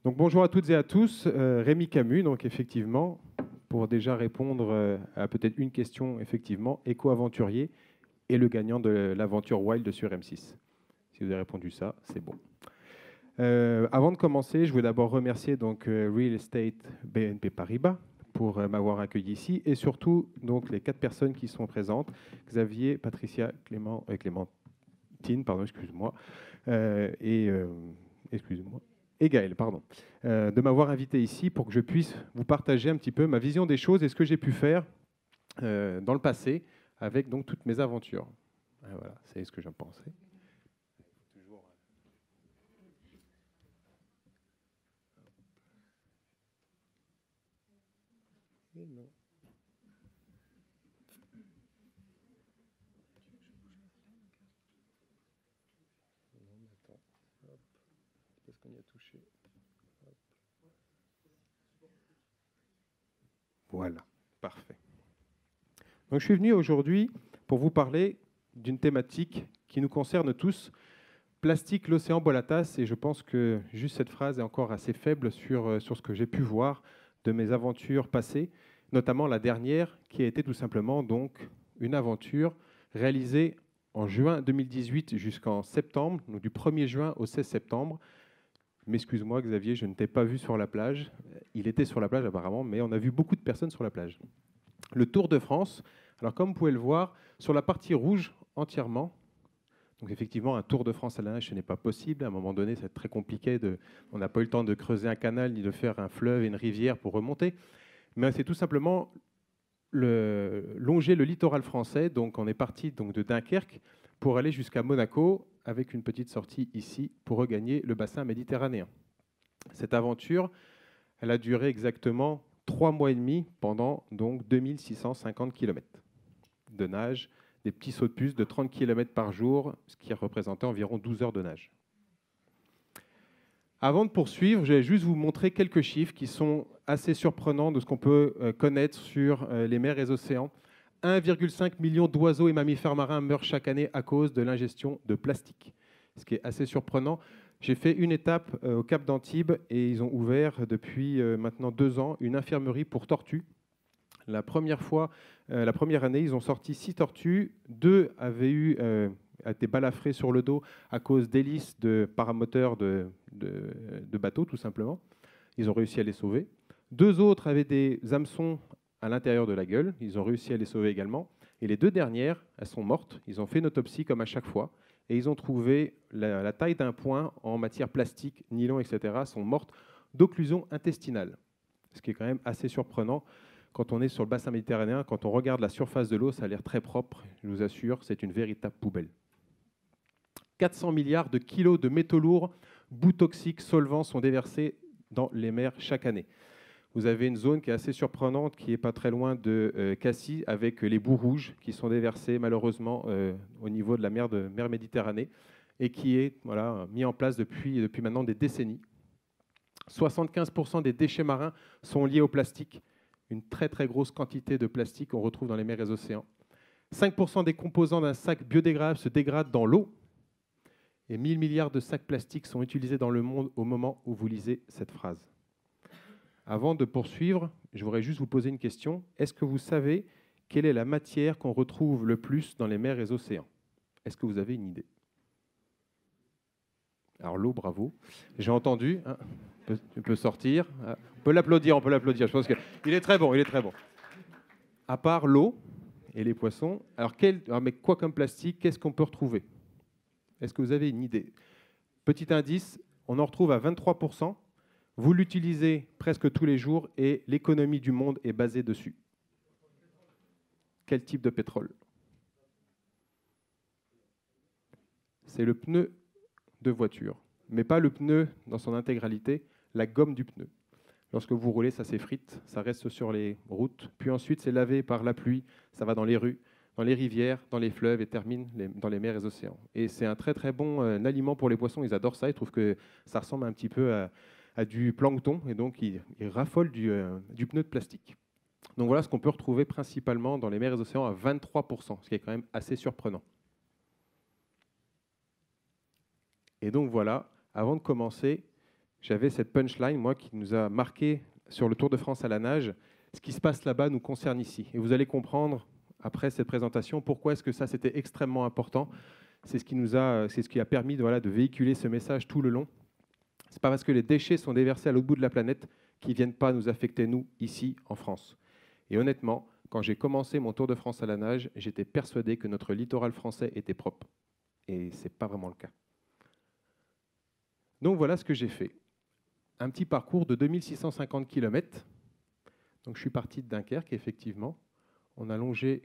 Donc bonjour à toutes et à tous, Rémi Camus, donc effectivement, pour déjà répondre à peut-être une question, effectivement, éco-aventurier et le gagnant de l'aventure Wild sur M6. Si vous avez répondu ça, c'est bon. Avant de commencer, je veux d'abord remercier donc Real Estate BNP Paribas pour m'avoir accueilli ici et surtout donc les 4 personnes qui sont présentes, Xavier, Patricia, Clémentine, pardon, excuse-moi, excusez-moi. Et Gaël, pardon, de m'avoir invité ici pour que je puisse vous partager un petit peu ma vision des choses et ce que j'ai pu faire dans le passé avec donc toutes mes aventures. Voilà, c'est ce que j'en pensais. Non. Parce qu'on y a touché. Hop. Voilà, parfait. Donc je suis venu aujourd'hui pour vous parler d'une thématique qui nous concerne tous. Plastique, l'océan boit la tasse, et je pense que juste cette phrase est encore assez faible sur ce que j'ai pu voir de mes aventures passées, notamment la dernière qui a été tout simplement donc une aventure réalisée en juin 2018 jusqu'en septembre, donc du 1er juin au 16 septembre. Mais excuse-moi Xavier, je ne t'ai pas vu sur la plage. Il était sur la plage apparemment, mais on a vu beaucoup de personnes sur la plage. Le Tour de France, alors comme vous pouvez le voir, sur la partie rouge entièrement, donc effectivement, un Tour de France à la nage, ce n'est pas possible. À un moment donné, c'est très compliqué. On n'a pas eu le temps de creuser un canal ni de faire un fleuve et une rivière pour remonter. Mais c'est tout simplement longer le littoral français. Donc on est parti donc, de Dunkerque pour aller jusqu'à Monaco avec une petite sortie ici pour regagner le bassin méditerranéen. Cette aventure, elle a duré exactement 3 mois et demi pendant donc 2650 km de nage, des petits sauts de puce de 30 km par jour, ce qui représentait environ 12 heures de nage. Avant de poursuivre, je vais juste vous montrer quelques chiffres qui sont assez surprenants de ce qu'on peut connaître sur les mers et les océans. 1,5 million d'oiseaux et mammifères marins meurent chaque année à cause de l'ingestion de plastique, ce qui est assez surprenant. J'ai fait une étape au Cap d'Antibes et ils ont ouvert depuis maintenant 2 ans une infirmerie pour tortues. La première année, ils ont sorti 6 tortues. 2 avaient été balafrées sur le dos à cause d'hélices de paramoteurs de bateaux, tout simplement. Ils ont réussi à les sauver. 2 autres avaient des hameçons à l'intérieur de la gueule. Ils ont réussi à les sauver également. Et les 2 dernières, elles sont mortes. Ils ont fait une autopsie comme à chaque fois. Et ils ont trouvé la taille d'un point en matière plastique, nylon, etc. sont mortes d'occlusion intestinale. Ce qui est quand même assez surprenant. Quand on est sur le bassin méditerranéen, quand on regarde la surface de l'eau, ça a l'air très propre. Je vous assure, c'est une véritable poubelle. 400 milliards de kilos de métaux lourds, boues toxiques, solvants sont déversés dans les mers chaque année. Vous avez une zone qui est assez surprenante, qui n'est pas très loin de Cassis, avec les boues rouges qui sont déversées malheureusement au niveau de la mer Méditerranée et qui est mis en place depuis maintenant des décennies. 75% des déchets marins sont liés au plastique. Une très très grosse quantité de plastique qu'on retrouve dans les mers et les océans. 5% des composants d'un sac biodégradable se dégradent dans l'eau. Et 1000 milliards de sacs plastiques sont utilisés dans le monde au moment où vous lisez cette phrase. Avant de poursuivre, je voudrais juste vous poser une question. Est-ce que vous savez quelle est la matière qu'on retrouve le plus dans les mers et les océans? Est-ce que vous avez une idée? Alors l'eau, bravo. J'ai entendu. Hein, tu peux sortir. On peut l'applaudir, on peut l'applaudir. Je pense qu'il est très bon, il est très bon. À part l'eau et les poissons, alors mais quoi comme plastique, qu'est-ce qu'on peut retrouver? Est-ce que vous avez une idée? Petit indice, on en retrouve à 23%. Vous l'utilisez presque tous les jours et l'économie du monde est basée dessus. Quel type de pétrole? C'est le pneu de voiture, mais pas le pneu dans son intégralité, la gomme du pneu. Lorsque vous roulez, ça s'effrite, ça reste sur les routes, puis ensuite c'est lavé par la pluie, ça va dans les rues, dans les rivières, dans les fleuves et termine dans les mers et les océans. Et c'est un très très bon aliment pour les poissons, ils adorent ça, ils trouvent que ça ressemble un petit peu à du plancton, et donc ils raffolent du pneu de plastique. Donc voilà ce qu'on peut retrouver principalement dans les mers et les océans à 23%, ce qui est quand même assez surprenant. Et donc voilà, avant de commencer, j'avais cette punchline, moi, qui nous a marqué sur le Tour de France à la nage. Ce qui se passe là-bas nous concerne ici. Et vous allez comprendre, après cette présentation, pourquoi est-ce que ça, c'était extrêmement important. C'est ce qui a permis de véhiculer ce message tout le long. Ce n'est pas parce que les déchets sont déversés à l'autre bout de la planète qu'ils ne viennent pas nous affecter, nous, ici, en France. Et honnêtement, quand j'ai commencé mon Tour de France à la nage, j'étais persuadé que notre littoral français était propre. Et ce n'est pas vraiment le cas. Donc voilà ce que j'ai fait. Un petit parcours de 2650 km. Donc je suis parti de Dunkerque, effectivement. On a longé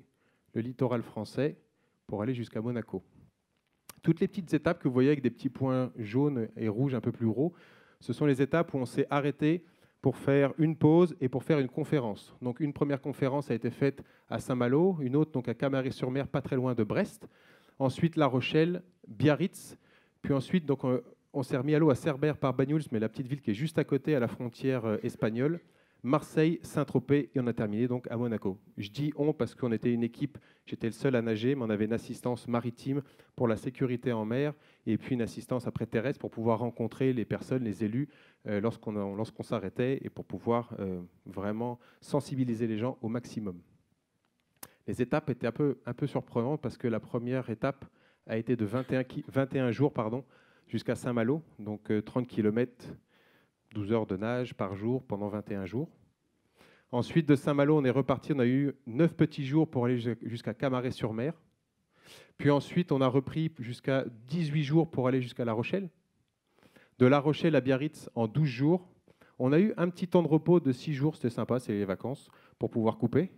le littoral français pour aller jusqu'à Monaco. Toutes les petites étapes que vous voyez avec des petits points jaunes et rouges un peu plus gros, ce sont les étapes où on s'est arrêté pour faire une pause et pour faire une conférence. Donc une première conférence a été faite à Saint-Malo, une autre donc à Camaret-sur-Mer, pas très loin de Brest. Ensuite La Rochelle, Biarritz, puis ensuite donc on s'est remis à l'eau à Cerbère par Banyuls, mais la petite ville qui est juste à côté, à la frontière espagnole. Marseille, Saint-Tropez, et on a terminé donc à Monaco. Je dis on parce qu'on était une équipe, j'étais le seul à nager, mais on avait une assistance maritime pour la sécurité en mer, et puis une assistance après terrestre pour pouvoir rencontrer les personnes, les élus, lorsqu'on s'arrêtait, et pour pouvoir vraiment sensibiliser les gens au maximum. Les étapes étaient un peu surprenantes parce que la première étape a été de 21 jours jusqu'à Saint-Malo, donc 30 km, 12 heures de nage par jour pendant 21 jours. Ensuite, de Saint-Malo, on est reparti. On a eu 9 petits jours pour aller jusqu'à Camaret-sur-Mer. Puis ensuite, on a repris jusqu'à 18 jours pour aller jusqu'à La Rochelle. De La Rochelle à Biarritz en 12 jours. On a eu un petit temps de repos de 6 jours. C'était sympa, c'est les vacances, pour pouvoir couper.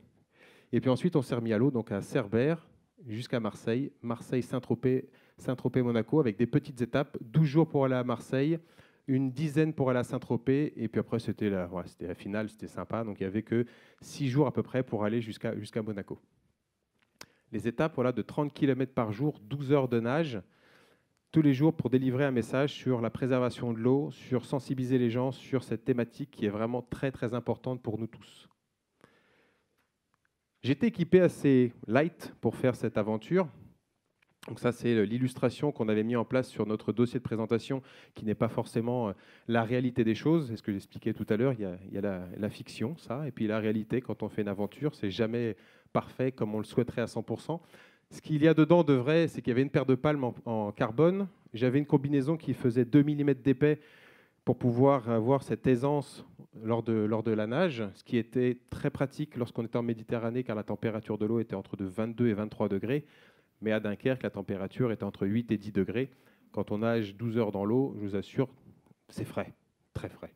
Et puis ensuite, on s'est remis à l'eau, donc à Cerbère jusqu'à Marseille. Marseille, Saint-Tropez, Saint-Tropez, Monaco, avec des petites étapes. 12 jours pour aller à Marseille, une dizaine pour aller à Saint-Tropez, et puis après c'était la finale, c'était sympa, donc il n'y avait que 6 jours à peu près pour aller jusqu'à Monaco. Les étapes de 30 km par jour, 12 heures de nage, tous les jours pour délivrer un message sur la préservation de l'eau, sur sensibiliser les gens sur cette thématique qui est vraiment très très importante pour nous tous. J'étais équipé assez light pour faire cette aventure. Donc ça, c'est l'illustration qu'on avait mis en place sur notre dossier de présentation, qui n'est pas forcément la réalité des choses. C'est ce que j'expliquais tout à l'heure. Il y a la fiction, ça, et puis la réalité, quand on fait une aventure, c'est jamais parfait comme on le souhaiterait à 100%. Ce qu'il y a dedans de vrai, c'est qu'il y avait une paire de palmes en carbone. J'avais une combinaison qui faisait 2 mm d'épais pour pouvoir avoir cette aisance lors de la nage, ce qui était très pratique lorsqu'on était en Méditerranée, car la température de l'eau était entre 22 et 23 degrés. Mais à Dunkerque, la température est entre 8 et 10 degrés. Quand on nage 12 heures dans l'eau, je vous assure, c'est frais, très frais.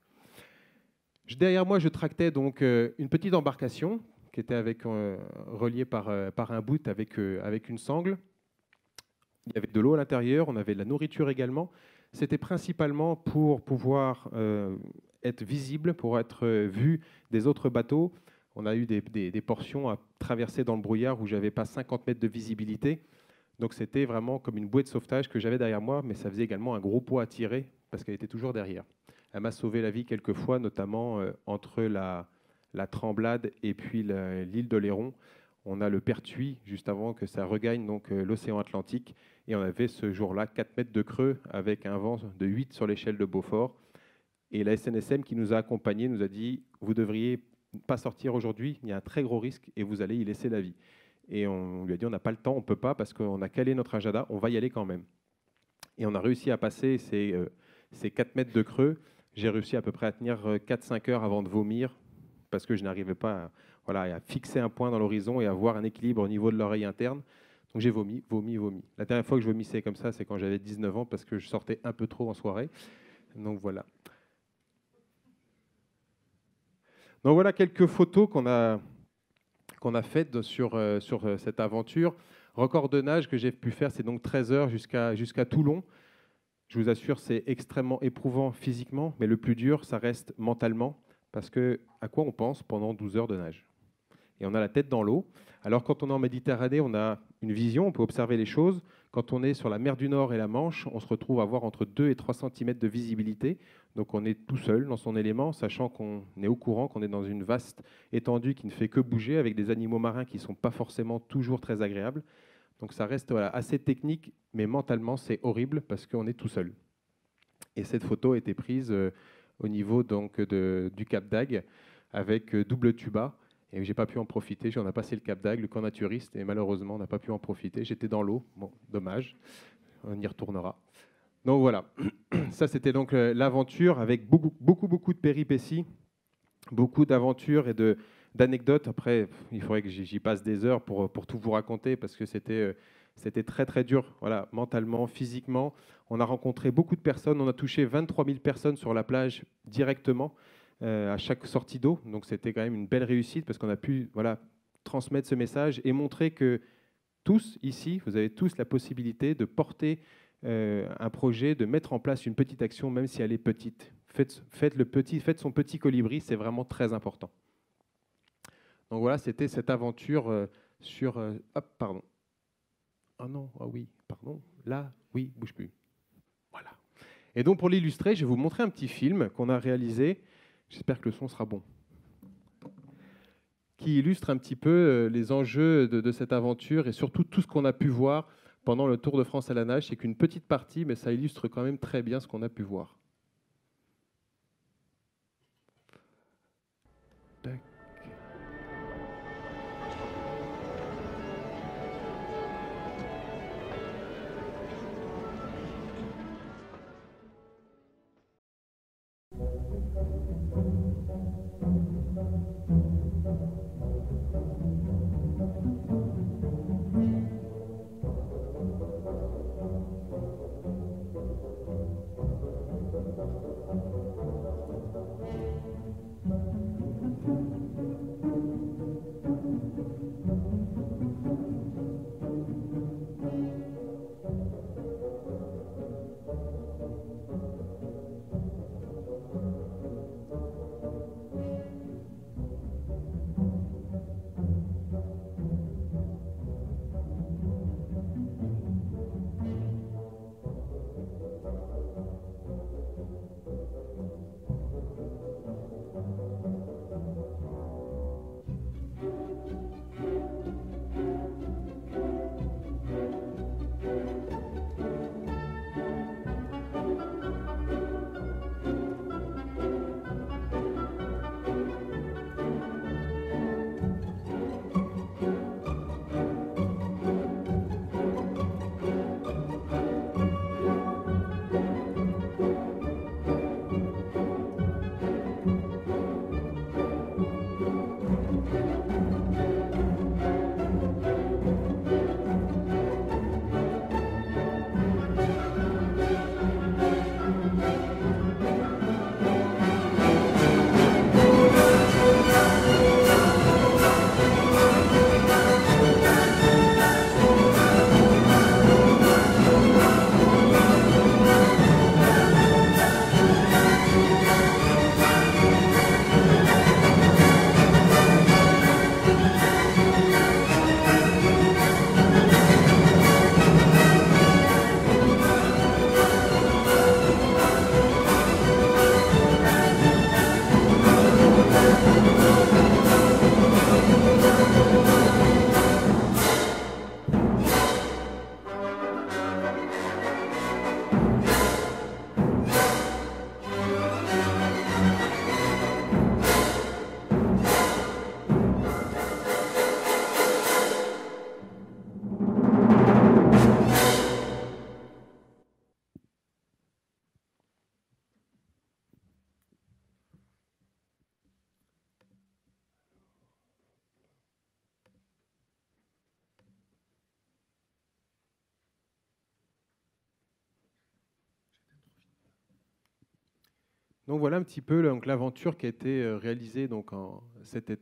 Derrière moi, je tractais donc une petite embarcation qui était reliée par un bout avec une sangle. Il y avait de l'eau à l'intérieur, on avait de la nourriture également. C'était principalement pour pouvoir être visible, pour être vu des autres bateaux. On a eu des portions à traverser dans le brouillard où je n'avais pas 50 mètres de visibilité. Donc c'était vraiment comme une bouée de sauvetage que j'avais derrière moi, mais ça faisait également un gros poids à tirer parce qu'elle était toujours derrière. Elle m'a sauvé la vie quelques fois, notamment entre la Tremblade et puis l'île de Léron. On a le Pertuis juste avant que ça regagne donc l'océan Atlantique. Et on avait ce jour-là 4 mètres de creux avec un vent de 8 sur l'échelle de Beaufort. Et la SNSM qui nous a accompagnés nous a dit « Vous ne devriez pas sortir aujourd'hui, il y a un très gros risque et vous allez y laisser la vie ». Et on lui a dit, on n'a pas le temps, on ne peut pas, parce qu'on a calé notre agenda, on va y aller quand même. Et on a réussi à passer ces 4 mètres de creux. J'ai réussi à peu près à tenir 4-5 heures avant de vomir, parce que je n'arrivais pas à fixer un point dans l'horizon et à avoir un équilibre au niveau de l'oreille interne. Donc j'ai vomi. La dernière fois que je vomissais comme ça, c'est quand j'avais 19 ans, parce que je sortais un peu trop en soirée. Donc voilà. Donc voilà quelques photos qu'on a faites sur cette aventure. Record de nage que j'ai pu faire, c'est donc 13 heures jusqu'à Toulon. Je vous assure, c'est extrêmement éprouvant physiquement, mais le plus dur, ça reste mentalement, parce que à quoi on pense pendant 12 heures de nage? Et on a la tête dans l'eau. Alors quand on est en Méditerranée, on a une vision, on peut observer les choses. Quand on est sur la mer du Nord et la Manche, on se retrouve à avoir entre 2 et 3 cm de visibilité. Donc on est tout seul dans son élément, sachant qu'on est au courant, qu'on est dans une vaste étendue qui ne fait que bouger, avec des animaux marins qui ne sont pas forcément toujours très agréables. Donc ça reste assez technique, mais mentalement c'est horrible parce qu'on est tout seul. Et cette photo a été prise au niveau donc, du Cap d'Agde avec double tuba. Et j'ai pas pu en profiter. On a passé le Cap d'Agde, le camp naturiste, et malheureusement, on n'a pas pu en profiter. J'étais dans l'eau. Bon, dommage. On y retournera. Donc voilà. Ça, c'était donc l'aventure avec beaucoup de péripéties, beaucoup d'aventures et d'anecdotes. Après, il faudrait que j'y passe des heures pour tout vous raconter parce que c'était très, très dur, voilà, mentalement, physiquement. On a rencontré beaucoup de personnes. On a touché 23 000 personnes sur la plage directement à chaque sortie d'eau. Donc, c'était quand même une belle réussite parce qu'on a pu voilà, transmettre ce message et montrer que tous, ici, vous avez tous la possibilité de porter un projet, de mettre en place une petite action, même si elle est petite. Faites son petit colibri, c'est vraiment très important. Donc voilà, c'était cette aventure sur... hop, pardon. Ah non, ah oui, pardon. Là, oui, bouge plus. Voilà. Et donc pour l'illustrer, je vais vous montrer un petit film qu'on a réalisé. J'espère que le son sera bon. Qui illustre un petit peu les enjeux de cette aventure et surtout tout ce qu'on a pu voir pendant le Tour de France à la nage. C'est qu'une petite partie, mais ça illustre quand même très bien ce qu'on a pu voir. Tac. Donc voilà un petit peu l'aventure qui a été réalisée donc,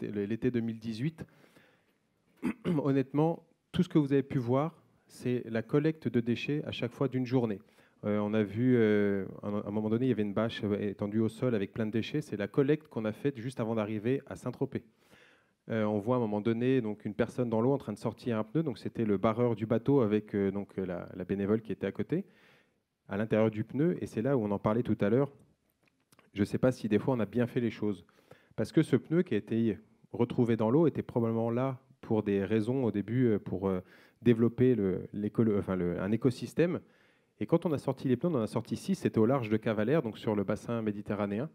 l'été 2018. Honnêtement, tout ce que vous avez pu voir, c'est la collecte de déchets à chaque fois d'une journée. On a vu, à un moment donné, il y avait une bâche étendue au sol avec plein de déchets. C'est la collecte qu'on a faite juste avant d'arriver à Saint-Tropez. On voit à un moment donné donc, une personne dans l'eau en train de sortir un pneu. Donc c'était le barreur du bateau avec donc, la bénévole qui était à côté, à l'intérieur du pneu. Et c'est là où on en parlait tout à l'heure. Je ne sais pas si des fois on a bien fait les choses. Parce que ce pneu qui a été retrouvé dans l'eau était probablement là pour des raisons au début, pour développer un écosystème. Et quand on a sorti les pneus, on en a sorti 6, c'était au large de Cavalère, donc sur le bassin méditerranéen.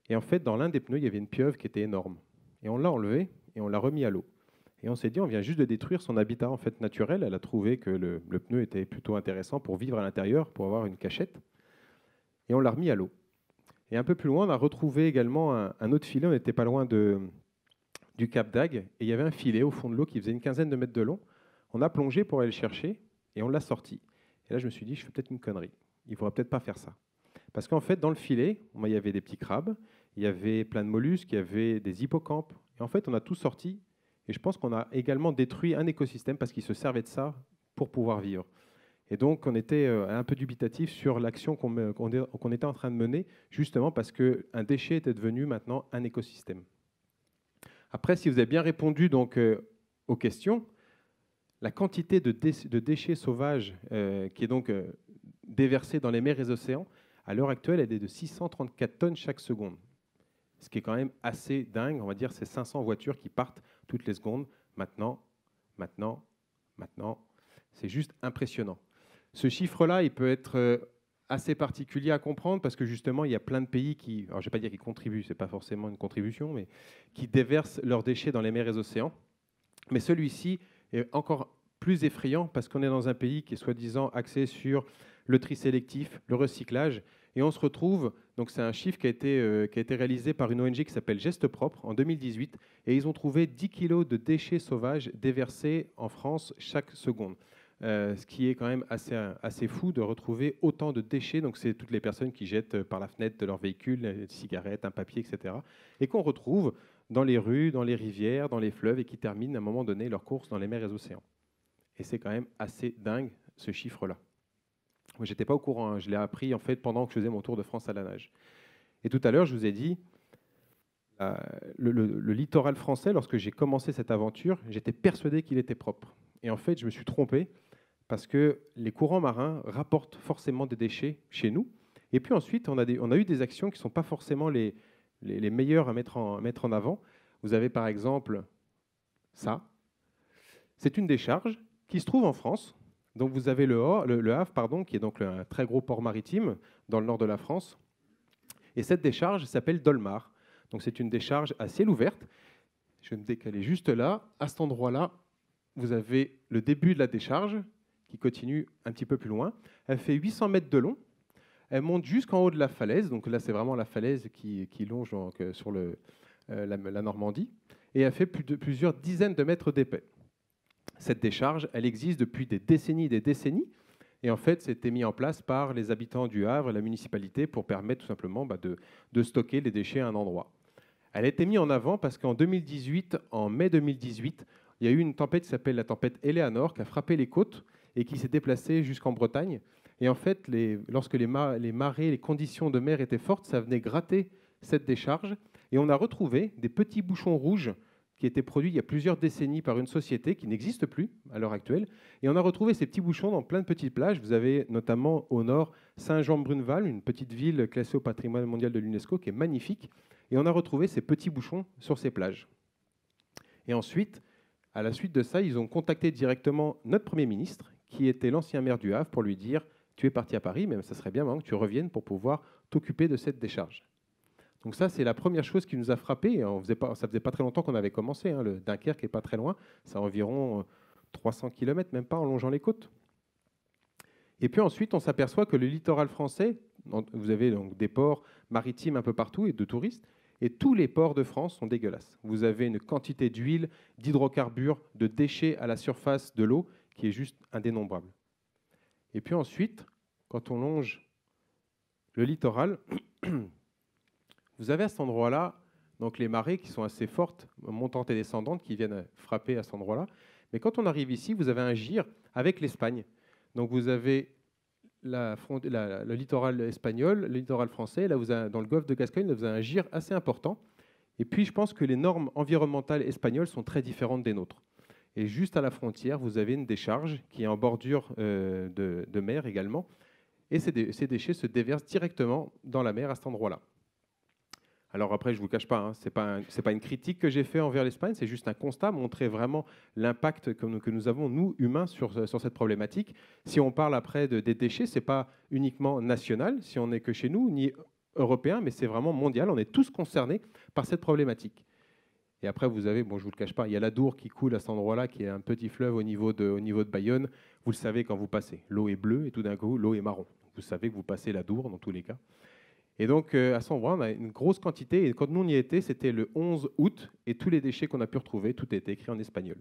Et en fait, dans l'un des pneus, il y avait une pieuvre qui était énorme. Et on l'a enlevée et on l'a remis à l'eau. Et on s'est dit, on vient juste de détruire son habitat en fait naturel. Elle a trouvé que le pneu était plutôt intéressant pour vivre à l'intérieur, pour avoir une cachette. Et on l'a remis à l'eau. Et un peu plus loin, on a retrouvé également un autre filet. On n'était pas loin du Cap d'Agde. Et il y avait un filet au fond de l'eau qui faisait une quinzaine de mètres de long. On a plongé pour aller le chercher et on l'a sorti. Et là, je me suis dit, je fais peut-être une connerie. Il ne faudrait peut-être pas faire ça. Parce qu'en fait, dans le filet, il y avait des petits crabes, il y avait plein de mollusques, il y avait des hippocampes. Et en fait, on a tout sorti. Et je pense qu'on a également détruit un écosystème parce qu'ils se servaient de ça pour pouvoir vivre. Et donc, on était un peu dubitatif sur l'action qu'on était en train de mener, justement parce qu'un déchet était devenu maintenant un écosystème. Après, si vous avez bien répondu donc, aux questions, la quantité de déchets sauvages qui est donc déversée dans les mers et les océans, à l'heure actuelle, elle est de 634 tonnes chaque seconde. Ce qui est quand même assez dingue. On va dire c'est 500 voitures qui partent toutes les secondes. Maintenant. C'est juste impressionnant. Ce chiffre-là, il peut être assez particulier à comprendre parce que justement, il y a plein de pays qui, alors je ne vais pas dire qu'ils contribuent, ce n'est pas forcément une contribution, mais qui déversent leurs déchets dans les mers et les océans. Mais celui-ci est encore plus effrayant parce qu'on est dans un pays qui est soi-disant axé sur le tri sélectif, le recyclage, et on se retrouve, donc c'est un chiffre qui a été réalisé par une ONG qui s'appelle Geste Propre en 2018, et ils ont trouvé 10 kilos de déchets sauvages déversés en France chaque seconde. Ce qui est quand même assez fou de retrouver autant de déchets. Donc c'est toutes les personnes qui jettent par la fenêtre de leur véhicule des cigarettes, un papier, etc. Et qu'on retrouve dans les rues, dans les rivières, dans les fleuves, et qui terminent à un moment donné leur course dans les mers et les océans. Et c'est quand même assez dingue, ce chiffre-là. Moi, je n'étais pas au courant, hein. Je l'ai appris en fait pendant que je faisais mon tour de France à la nage. Et tout à l'heure, je vous ai dit, le littoral français, lorsque j'ai commencé cette aventure, j'étais persuadé qu'il était propre. Et en fait, je me suis trompé parce que les courants marins rapportent forcément des déchets chez nous. Et puis ensuite, on a eu des actions qui ne sont pas forcément les meilleures à mettre en avant. Vous avez par exemple ça. C'est une décharge qui se trouve en France. Donc vous avez le Havre, qui est donc un très gros port maritime dans le nord de la France. Et cette décharge s'appelle Dolmar. Donc c'est une décharge à ciel ouvert. Je vais me décaler juste là. À cet endroit-là, vous avez le début de la décharge qui continue un petit peu plus loin. Elle fait 800 mètres de long. Elle monte jusqu'en haut de la falaise. Donc là, c'est vraiment la falaise qui longe donc, sur la Normandie. Et elle fait plusieurs dizaines de mètres d'épais. Cette décharge, elle existe depuis des décennies et des décennies. Et en fait, c'était mis en place par les habitants du Havre et la municipalité pour permettre tout simplement de stocker les déchets à un endroit. Elle a été mise en avant parce qu'en 2018, en mai 2018, il y a eu une tempête qui s'appelle la tempête Eleanor qui a frappé les côtes et qui s'est déplacée jusqu'en Bretagne. Et en fait, lorsque les marées, les conditions de mer étaient fortes, ça venait gratter cette décharge. Et on a retrouvé des petits bouchons rouges qui étaient produits il y a plusieurs décennies par une société qui n'existe plus à l'heure actuelle. Et on a retrouvé ces petits bouchons dans plein de petites plages. Vous avez notamment au nord Saint-Jean-de-Bruneval, une petite ville classée au patrimoine mondial de l'UNESCO qui est magnifique. Et on a retrouvé ces petits bouchons sur ces plages. Et ensuite, à la suite de ça, ils ont contacté directement notre Premier ministre, qui était l'ancien maire du Havre, pour lui dire « Tu es parti à Paris, mais ça serait bien maintenant que tu reviennes pour pouvoir t'occuper de cette décharge. » Donc ça, c'est la première chose qui nous a frappé. Ça faisait pas très longtemps qu'on avait commencé. Hein. Le Dunkerque n'est pas très loin. C'est environ 300 km, même pas en longeant les côtes. Et puis ensuite, on s'aperçoit que le littoral français, vous avez donc des ports maritimes un peu partout et de touristes, et tous les ports de France sont dégueulasses. Vous avez une quantité d'huile, d'hydrocarbures, de déchets à la surface de l'eau qui est juste indénombrable. Et puis ensuite, quand on longe le littoral, vous avez à cet endroit-là donc les marées qui sont assez fortes, montantes et descendantes, qui viennent frapper à cet endroit-là. Mais quand on arrive ici, vous avez un gir avec l'Espagne. Donc vous avez le littoral espagnol, le littoral français. Là, dans le golfe de Gascogne, là, vous avez un gir assez important. Et puis, je pense que les normes environnementales espagnoles sont très différentes des nôtres. Et juste à la frontière, vous avez une décharge qui est en bordure de mer également. Et ces déchets se déversent directement dans la mer à cet endroit-là. Alors après, je ne vous cache pas, hein, ce n'est pas une critique que j'ai fait envers l'Espagne, c'est juste un constat, montrer vraiment l'impact que nous avons, nous, humains, sur cette problématique. Si on parle après des déchets, ce n'est pas uniquement national, si on n'est que chez nous, ni européen, mais c'est vraiment mondial. On est tous concernés par cette problématique. Et après, vous avez, bon, je ne vous le cache pas, il y a la Dour qui coule à cet endroit-là, qui est un petit fleuve au niveau de Bayonne. Vous le savez quand vous passez. L'eau est bleue et tout d'un coup, l'eau est marron. Vous savez que vous passez la Dour dans tous les cas. Et donc, à cet endroit, on a une grosse quantité. Et quand nous, on y était, c'était le 11 août. Et tous les déchets qu'on a pu retrouver, tout était écrit en espagnol.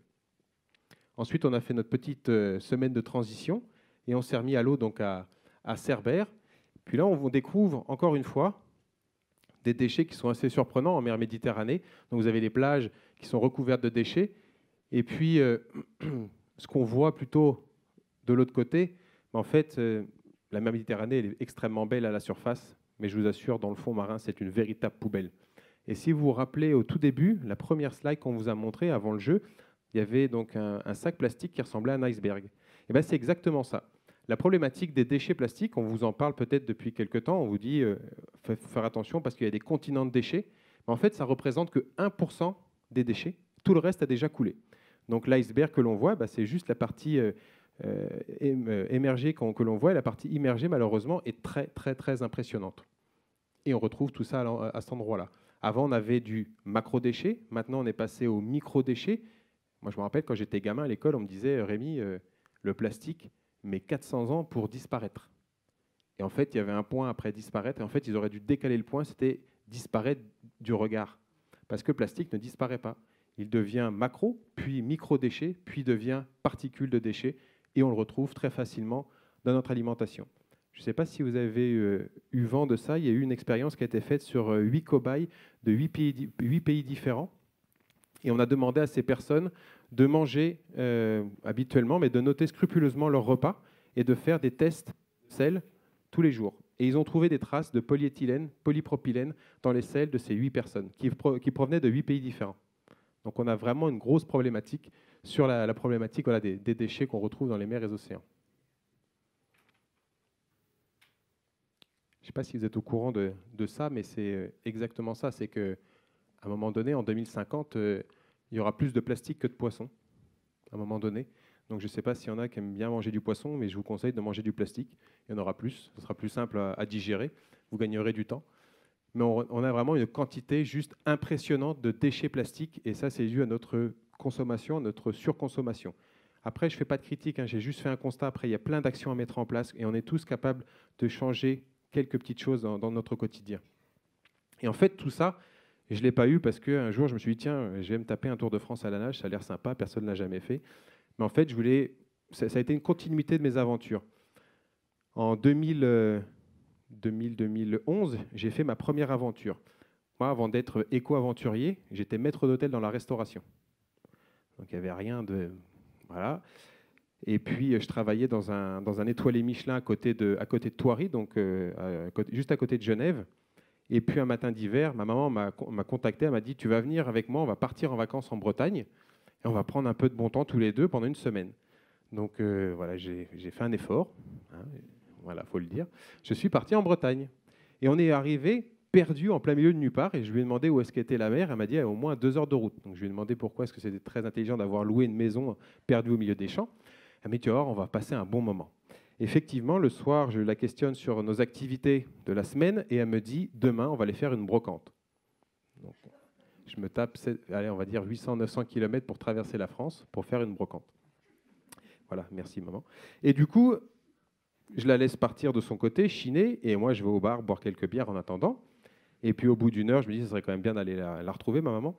Ensuite, on a fait notre petite semaine de transition. Et on s'est remis à l'eau donc à Cerbère. Puis là, on découvre encore une fois des déchets qui sont assez surprenants en mer Méditerranée. Donc vous avez les plages qui sont recouvertes de déchets. Et puis, ce qu'on voit plutôt de l'autre côté, en fait, la mer Méditerranée elle est extrêmement belle à la surface, mais je vous assure, dans le fond marin, c'est une véritable poubelle. Et si vous vous rappelez au tout début, la première slide qu'on vous a montrée avant le jeu, il y avait donc un sac plastique qui ressemblait à un iceberg. Et bien, c'est exactement ça. La problématique des déchets plastiques, on vous en parle peut-être depuis quelques temps, on vous dit faut faire attention parce qu'il y a des continents de déchets, mais en fait ça représente que 1% des déchets, tout le reste a déjà coulé. Donc l'iceberg que l'on voit, c'est juste la partie émergée que l'on voit, et la partie immergée malheureusement est très très très impressionnante. Et on retrouve tout ça à cet endroit-là. Avant on avait du macro-déchet, maintenant on est passé au micro-déchet. Moi je me rappelle quand j'étais gamin à l'école, on me disait Rémi, le plastique, mais 400 ans pour disparaître. Et en fait, il y avait un point après disparaître, et en fait, ils auraient dû décaler le point, c'était disparaître du regard. Parce que le plastique ne disparaît pas. Il devient macro, puis micro-déchet, puis devient particule de déchets, et on le retrouve très facilement dans notre alimentation. Je ne sais pas si vous avez eu vent de ça, il y a eu une expérience qui a été faite sur 8 cobayes de 8 pays différents, et on a demandé à ces personnes de manger habituellement, mais de noter scrupuleusement leur repas et de faire des tests de sel tous les jours. Et ils ont trouvé des traces de polyéthylène, polypropylène dans les sels de ces 8 personnes, qui provenaient de 8 pays différents. Donc on a vraiment une grosse problématique sur la problématique des déchets qu'on retrouve dans les mers et les océans. Je ne sais pas si vous êtes au courant de ça, mais c'est exactement ça. C'est qu'à un moment donné, en 2050, il y aura plus de plastique que de poissons, à un moment donné. Donc je ne sais pas s'il y en a qui aiment bien manger du poisson, mais je vous conseille de manger du plastique. Il y en aura plus, ce sera plus simple à digérer, vous gagnerez du temps. Mais on a vraiment une quantité juste impressionnante de déchets plastiques, et ça c'est dû à notre consommation, à notre surconsommation. Après, je ne fais pas de critique, hein, j'ai juste fait un constat. Après, il y a plein d'actions à mettre en place, et on est tous capables de changer quelques petites choses dans notre quotidien. Et en fait, tout ça, je ne l'ai pas eu parce qu'un jour, je me suis dit, tiens, je vais me taper un Tour de France à la nage, ça a l'air sympa, personne ne l'a jamais fait. Mais en fait, ça a été une continuité de mes aventures. En 2011, j'ai fait ma première aventure. Moi, avant d'être éco-aventurier, j'étais maître d'hôtel dans la restauration. Donc, il n'y avait rien de... Voilà. Et puis, je travaillais dans un étoilé Michelin à côté de Thoiry, donc juste à côté de Genève. Et puis, un matin d'hiver, ma maman m'a contacté, elle m'a dit « Tu vas venir avec moi, on va partir en vacances en Bretagne et on va prendre un peu de bon temps tous les deux pendant une semaine. » Donc, voilà, j'ai fait un effort, hein, voilà, faut le dire. Je suis parti en Bretagne. Et on est arrivé perdu en plein milieu de nulle part. Et je lui ai demandé où est-ce qu'était la mer. Elle m'a dit au moins 2 heures de route. Donc, je lui ai demandé pourquoi est-ce que c'était très intelligent d'avoir loué une maison perdue au milieu des champs. Elle m'a dit, on va passer un bon moment. Effectivement, le soir, je la questionne sur nos activités de la semaine et elle me dit, demain, on va aller faire une brocante. Donc, je me tape, allez, on va dire 800-900 km pour traverser la France pour faire une brocante. Voilà, merci maman. Et du coup, je la laisse partir de son côté, chiner, et moi, je vais au bar boire quelques bières en attendant. Et puis, au bout d'une heure, je me dis, ce serait quand même bien d'aller la retrouver, ma maman.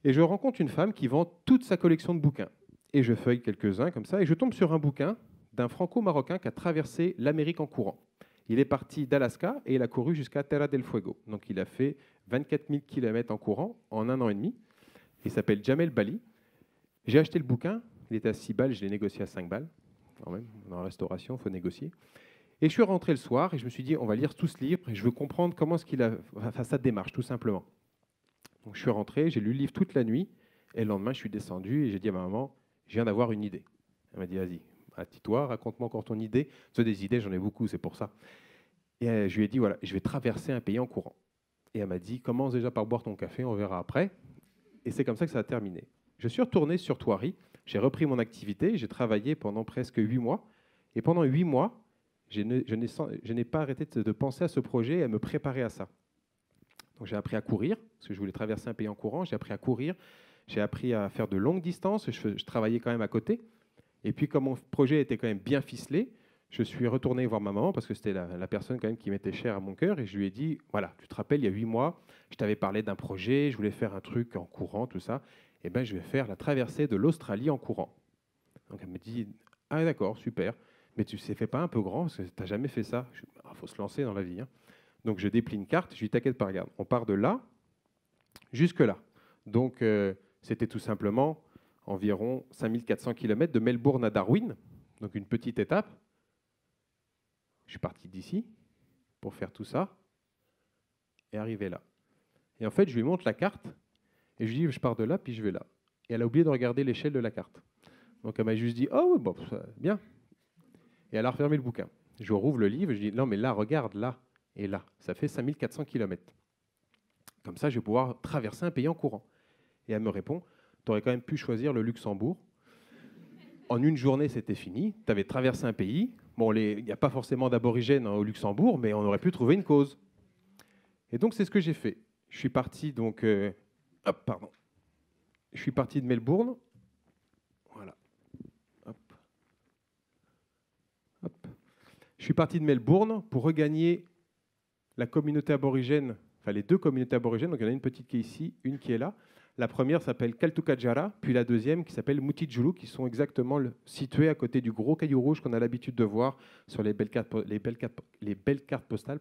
Et je rencontre une femme qui vend toute sa collection de bouquins. Et je feuille quelques-uns comme ça, et je tombe sur un bouquin d'un franco-marocain qui a traversé l'Amérique en courant. Il est parti d'Alaska et il a couru jusqu'à Terra del Fuego. Donc il a fait 24 000 km en courant en 1 an et demi. Il s'appelle Jamel Bali. J'ai acheté le bouquin, il était à 6 balles, je l'ai négocié à 5 balles. Quand même, dans la restauration, il faut négocier. Et je suis rentré le soir et je me suis dit, on va lire tout ce livre et je veux comprendre comment est-ce qu'il a fait sa démarche, tout simplement. Donc je suis rentré, j'ai lu le livre toute la nuit et le lendemain, je suis descendu et j'ai dit à ma maman, je viens d'avoir une idée. Elle m'a dit, vas-y, assis-toi, raconte-moi encore ton idée. Des idées, j'en ai beaucoup, c'est pour ça. Et je lui ai dit, voilà, je vais traverser un pays en courant. Et elle m'a dit, commence déjà par boire ton café, on verra après. Et c'est comme ça que ça a terminé. Je suis retourné sur Thoiry, j'ai repris mon activité, j'ai travaillé pendant presque 8 mois. Et pendant 8 mois, je n'ai pas arrêté de penser à ce projet et à me préparer à ça. Donc j'ai appris à courir, parce que je voulais traverser un pays en courant, j'ai appris à courir, j'ai appris à faire de longues distances, je travaillais quand même à côté. Et puis comme mon projet était quand même bien ficelé, je suis retourné voir ma maman, parce que c'était la personne quand même qui m'était chère à mon cœur, et je lui ai dit, voilà, tu te rappelles, il y a 8 mois, je t'avais parlé d'un projet, je voulais faire un truc en courant, tout ça, et ben je vais faire la traversée de l'Australie en courant. Donc elle me dit, ah d'accord, super, mais tu ne fais pas un peu grand, parce que tu n'as jamais fait ça. Il faut se lancer dans la vie, hein. Donc je déplie une carte, je lui dis, t'inquiète pas, regarde, on part de là jusque là. Donc c'était tout simplement environ 5400 km de Melbourne à Darwin, donc une petite étape. Je suis parti d'ici pour faire tout ça et arriver là. Et en fait, je lui montre la carte et je lui dis, je pars de là, puis je vais là. Et elle a oublié de regarder l'échelle de la carte. Donc elle m'a juste dit, oh oui, bon, bien. Et elle a refermé le bouquin. Je rouvre le livre, je dis, non, mais là, regarde, là et là. Ça fait 5400 km. Comme ça, je vais pouvoir traverser un pays en courant. Et elle me répond, tu aurais quand même pu choisir le Luxembourg. En une journée, c'était fini. Tu avais traversé un pays. Bon, il n'y a pas forcément d'aborigènes au Luxembourg, mais on aurait pu trouver une cause. Et donc, c'est ce que j'ai fait. Je suis parti donc... pardon. Je suis parti de Melbourne. Voilà. Hop. Hop. Je suis parti de Melbourne pour regagner la communauté aborigène, enfin les deux communautés aborigènes. Donc, il y en a une petite qui est ici, une qui est là. La première s'appelle Kaltukatjara, puis la deuxième qui s'appelle Mutijulu, qui sont exactement situées à côté du gros caillou rouge qu'on a l'habitude de voir sur les belles cartes postales.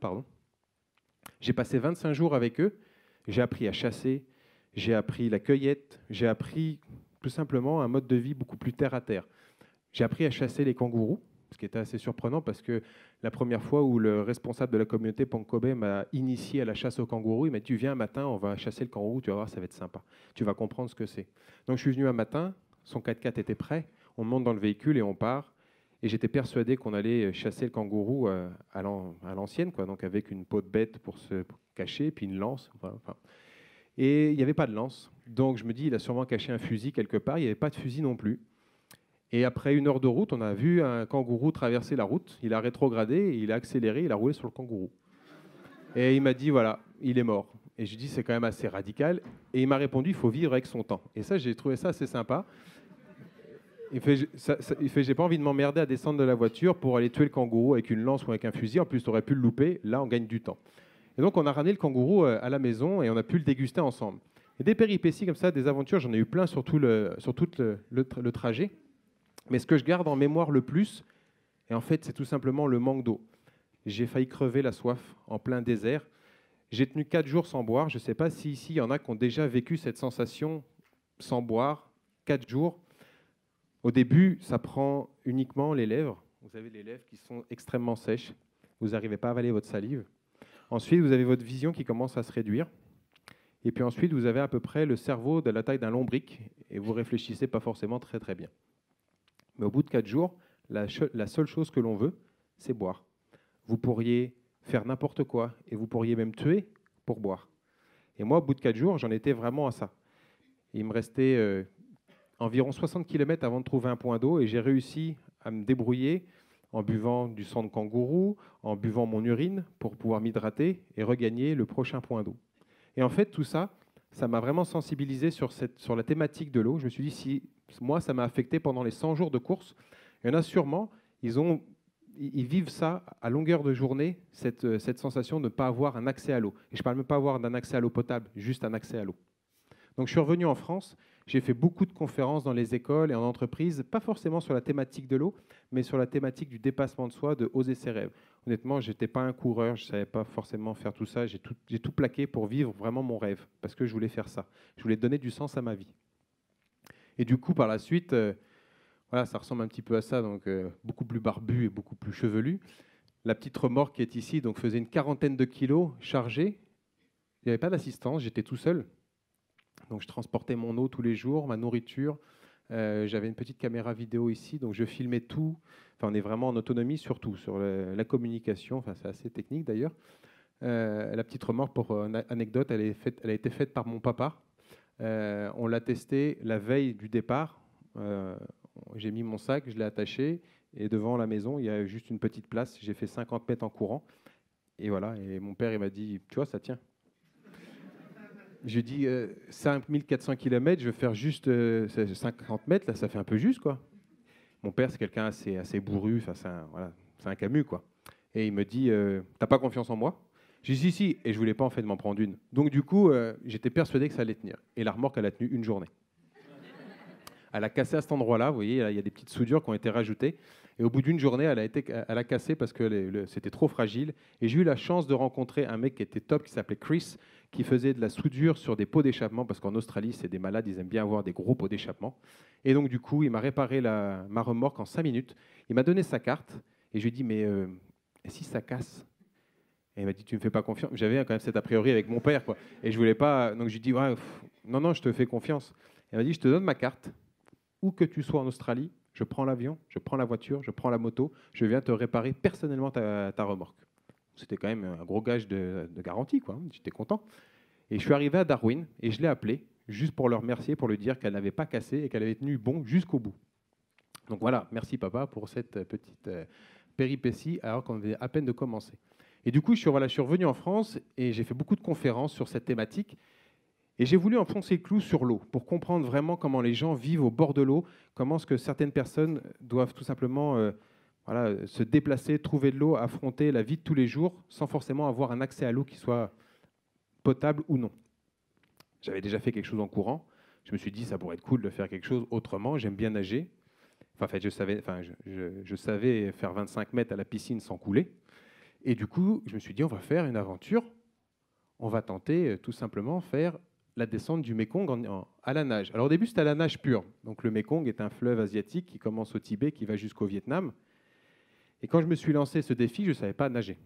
J'ai passé 25 jours avec eux. J'ai appris à chasser, j'ai appris la cueillette, j'ai appris tout simplement un mode de vie beaucoup plus terre à terre. J'ai appris à chasser les kangourous, ce qui était assez surprenant parce que la première fois où le responsable de la communauté Pankobé m'a initié à la chasse aux kangourous, il m'a dit, tu viens un matin, on va chasser le kangourou, tu vas voir, ça va être sympa. Tu vas comprendre ce que c'est. Donc je suis venu un matin, son 4x4 était prêt, on monte dans le véhicule et on part. Et j'étais persuadé qu'on allait chasser le kangourou à l'ancienne, quoi, donc avec une peau de bête pour se cacher, puis une lance. Enfin. Et il n'y avait pas de lance. Donc je me dis, il a sûrement caché un fusil quelque part. Il n'y avait pas de fusil non plus. Et après 1 heure de route, on a vu un kangourou traverser la route. Il a rétrogradé, il a accéléré, il a roulé sur le kangourou. Et il m'a dit, voilà, il est mort. Et je lui ai dit, c'est quand même assez radical. Et il m'a répondu, il faut vivre avec son temps. Et ça, j'ai trouvé ça assez sympa. Il fait, j'ai pas envie de m'emmerder à descendre de la voiture pour aller tuer le kangourou avec une lance ou avec un fusil. En plus, tu aurais pu le louper. Là, on gagne du temps. Et donc, on a ramené le kangourou à la maison et on a pu le déguster ensemble. Et des péripéties comme ça, des aventures, j'en ai eu plein sur tout le trajet. Mais ce que je garde en mémoire le plus, et en fait, c'est tout simplement le manque d'eau. J'ai failli crever la soif en plein désert. J'ai tenu 4 jours sans boire. Je ne sais pas si ici, il y en a qui ont déjà vécu cette sensation sans boire, 4 jours. Au début, ça prend uniquement les lèvres. Vous avez les lèvres qui sont extrêmement sèches. Vous n'arrivez pas à avaler votre salive. Ensuite, vous avez votre vision qui commence à se réduire. Et puis ensuite, vous avez à peu près le cerveau de la taille d'un lombric et vous réfléchissez pas forcément très très bien. Mais au bout de 4 jours, la seule chose que l'on veut, c'est boire. Vous pourriez faire n'importe quoi et vous pourriez même tuer pour boire. Et moi, au bout de 4 jours, j'en étais vraiment à ça. Il me restait environ 60 km avant de trouver un point d'eau et j'ai réussi à me débrouiller en buvant du sang de kangourou, en buvant mon urine pour pouvoir m'hydrater et regagner le prochain point d'eau. Et en fait, tout ça, ça m'a vraiment sensibilisé sur la thématique de l'eau. Je me suis dit, si moi, ça m'a affecté pendant les 100 jours de course, il y en a sûrement, ils vivent ça à longueur de journée, cette sensation de ne pas avoir un accès à l'eau. Et je ne parle même pas avoir d'un accès à l'eau potable, juste un accès à l'eau. Donc je suis revenu en France, j'ai fait beaucoup de conférences dans les écoles et en entreprise, pas forcément sur la thématique de l'eau, mais sur la thématique du dépassement de soi, de oser ses rêves. Honnêtement, je n'étais pas un coureur, je ne savais pas forcément faire tout ça, j'ai tout plaqué pour vivre vraiment mon rêve, parce que je voulais faire ça. Je voulais donner du sens à ma vie. Et du coup, par la suite, voilà, ça ressemble un petit peu à ça, donc beaucoup plus barbu et beaucoup plus chevelu. La petite remorque qui est ici donc, faisait une 40aine de kilos chargée. Il n'y avait pas d'assistance, j'étais tout seul. Donc je transportais mon eau tous les jours, ma nourriture. J'avais une petite caméra vidéo ici, donc je filmais tout. Enfin, on est vraiment en autonomie, surtout sur la communication. Enfin, c'est assez technique d'ailleurs. La petite remorque, pour anecdote, elle a été faite par mon papa. On l'a testée la veille du départ. J'ai mis mon sac, je l'ai attaché, et devant la maison, il y a juste une petite place. J'ai fait 50 mètres en courant. Et voilà, et mon père, il m'a dit, tu vois, ça tient. Je lui ai dit, 5400 km, je vais faire juste 50 mètres, là, ça fait un peu juste, quoi. Mon père, c'est quelqu'un assez bourru, enfin, voilà, c'est un Camus, quoi. Et il me dit, t'as pas confiance en moi? J'ai dit, si, si, et je voulais pas en fait m'en prendre une. Donc du coup, j'étais persuadé que ça allait tenir. Et la remorque, elle a tenu une journée. Elle a cassé à cet endroit-là, vous voyez, il y a des petites soudures qui ont été rajoutées. Et au bout d'une journée, elle a cassé parce que c'était trop fragile. Et j'ai eu la chance de rencontrer un mec qui était top, qui s'appelait Chris, qui faisait de la soudure sur des pots d'échappement, parce qu'en Australie, c'est des malades, ils aiment bien avoir des gros pots d'échappement. Et donc, du coup, il m'a réparé ma remorque en 5 minutes. Il m'a donné sa carte, et je lui ai dit, mais et si ça casse? Et il m'a dit, tu ne me fais pas confiance. J'avais quand même cet a priori avec mon père, quoi. Et je voulais pas. Donc, je lui ai dit, ouais, non, non, je te fais confiance. Il m'a dit, je te donne ma carte. Où que tu sois en Australie, je prends l'avion, je prends la voiture, je prends la moto, je viens te réparer personnellement ta remorque. C'était quand même un gros gage de garantie, quoi. J'étais content. Et je suis arrivé à Darwin et je l'ai appelé juste pour le remercier, pour lui dire qu'elle n'avait pas cassé et qu'elle avait tenu bon jusqu'au bout. Donc voilà, merci papa pour cette petite péripétie alors qu'on venait à peine de commencer. Et du coup, je suis revenu en France et j'ai fait beaucoup de conférences sur cette thématique. Et j'ai voulu enfoncer le clou sur l'eau pour comprendre vraiment comment les gens vivent au bord de l'eau, comment est-ce que certaines personnes doivent tout simplement voilà, se déplacer, trouver de l'eau, affronter la vie de tous les jours sans forcément avoir un accès à l'eau qui soit potable ou non. J'avais déjà fait quelque chose en courant. Je me suis dit, ça pourrait être cool de faire quelque chose autrement. J'aime bien nager. Enfin, en fait, je savais faire 25 mètres à la piscine sans couler. Et du coup, je me suis dit, on va faire une aventure. On va tenter tout simplement faire la descente du Mékong à la nage. Alors au début, c'était à la nage pure. Donc le Mékong est un fleuve asiatique qui commence au Tibet, qui va jusqu'au Vietnam. Et quand je me suis lancé ce défi, je ne savais pas nager.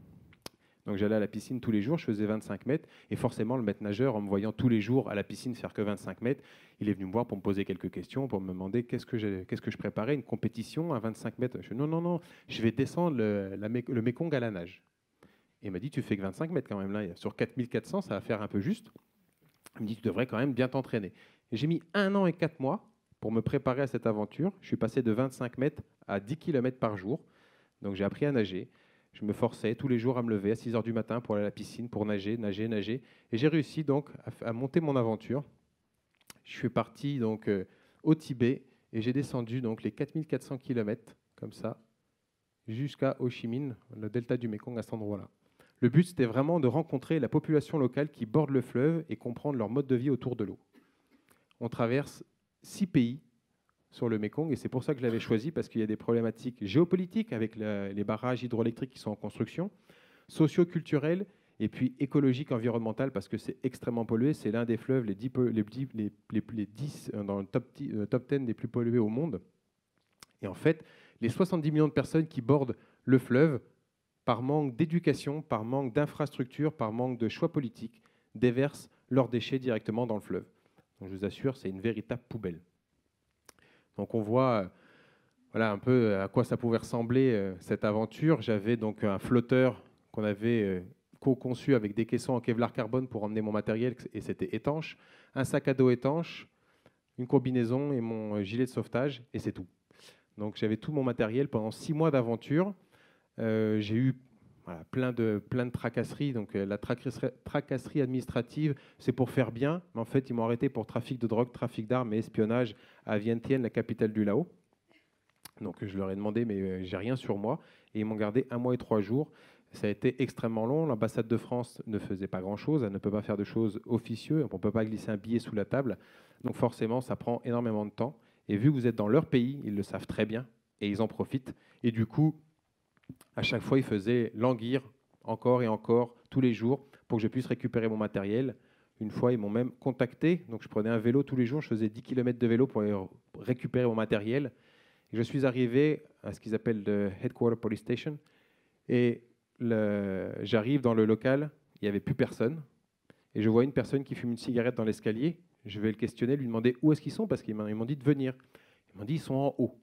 Donc j'allais à la piscine tous les jours, je faisais 25 mètres. Et forcément, le maître nageur, en me voyant tous les jours à la piscine faire que 25 mètres, il est venu me voir pour me poser quelques questions, pour me demander qu'est-ce que je préparais, une compétition à 25 mètres. Je dis non, non, non, je vais descendre le Mékong à la nage. Et il m'a dit, tu fais que 25 mètres quand même là. Sur 4400, ça va faire un peu juste. Il me dit, tu devrais quand même bien t'entraîner. Et j'ai mis 1 an et 4 mois pour me préparer à cette aventure. Je suis passé de 25 mètres à 10 km par jour. Donc j'ai appris à nager. Je me forçais tous les jours à me lever à 6 heures du matin pour aller à la piscine, pour nager, nager, nager. Et j'ai réussi donc à monter mon aventure. Je suis parti donc au Tibet et j'ai descendu donc les 4400 km comme ça jusqu'à Ho Chi Minh, le delta du Mékong à cet endroit-là. Le but, c'était vraiment de rencontrer la population locale qui borde le fleuve et comprendre leur mode de vie autour de l'eau. On traverse 6 pays sur le Mékong, et c'est pour ça que je l'avais choisi, parce qu'il y a des problématiques géopolitiques avec les barrages hydroélectriques qui sont en construction, socio-culturelles, et puis écologiques, environnementales, parce que c'est extrêmement pollué. C'est l'un des fleuves les 10 dans le top 10 des plus pollués au monde. Et en fait, les 70 millions de personnes qui bordent le fleuve, par manque d'éducation, par manque d'infrastructures, par manque de choix politiques, déversent leurs déchets directement dans le fleuve. Donc, je vous assure, c'est une véritable poubelle. Donc on voit voilà, un peu à quoi ça pouvait ressembler cette aventure. J'avais donc un flotteur qu'on avait co-conçu avec des caissons en Kevlar carbone pour emmener mon matériel, et c'était étanche, un sac à dos étanche, une combinaison et mon gilet de sauvetage, et c'est tout. Donc j'avais tout mon matériel pendant 6 mois d'aventure. J'ai eu voilà, plein de tracasseries. Donc la tracasserie administrative, c'est pour faire bien, mais en fait ils m'ont arrêté pour trafic de drogue, trafic d'armes et espionnage à Vientiane, la capitale du Laos. Donc je leur ai demandé, mais j'ai rien sur moi, et ils m'ont gardé 1 mois et 3 jours. Ça a été extrêmement long. L'ambassade de France ne faisait pas grand-chose. Elle ne peut pas faire de choses officieuses. On ne peut pas glisser un billet sous la table. Donc forcément, ça prend énormément de temps. Et vu que vous êtes dans leur pays, ils le savent très bien et ils en profitent. Et du coup, à chaque fois, ils faisaient languir encore et encore tous les jours pour que je puisse récupérer mon matériel. Une fois, ils m'ont même contacté. Donc je prenais un vélo tous les jours. Je faisais 10 km de vélo pour récupérer mon matériel. Et je suis arrivé à ce qu'ils appellent le Headquarter Police Station. Et j'arrive dans le local, il n'y avait plus personne. Et je vois une personne qui fume une cigarette dans l'escalier. Je vais le questionner, lui demander où est-ce qu'ils sont, parce qu'ils m'ont dit de venir. Ils m'ont dit ils sont en haut.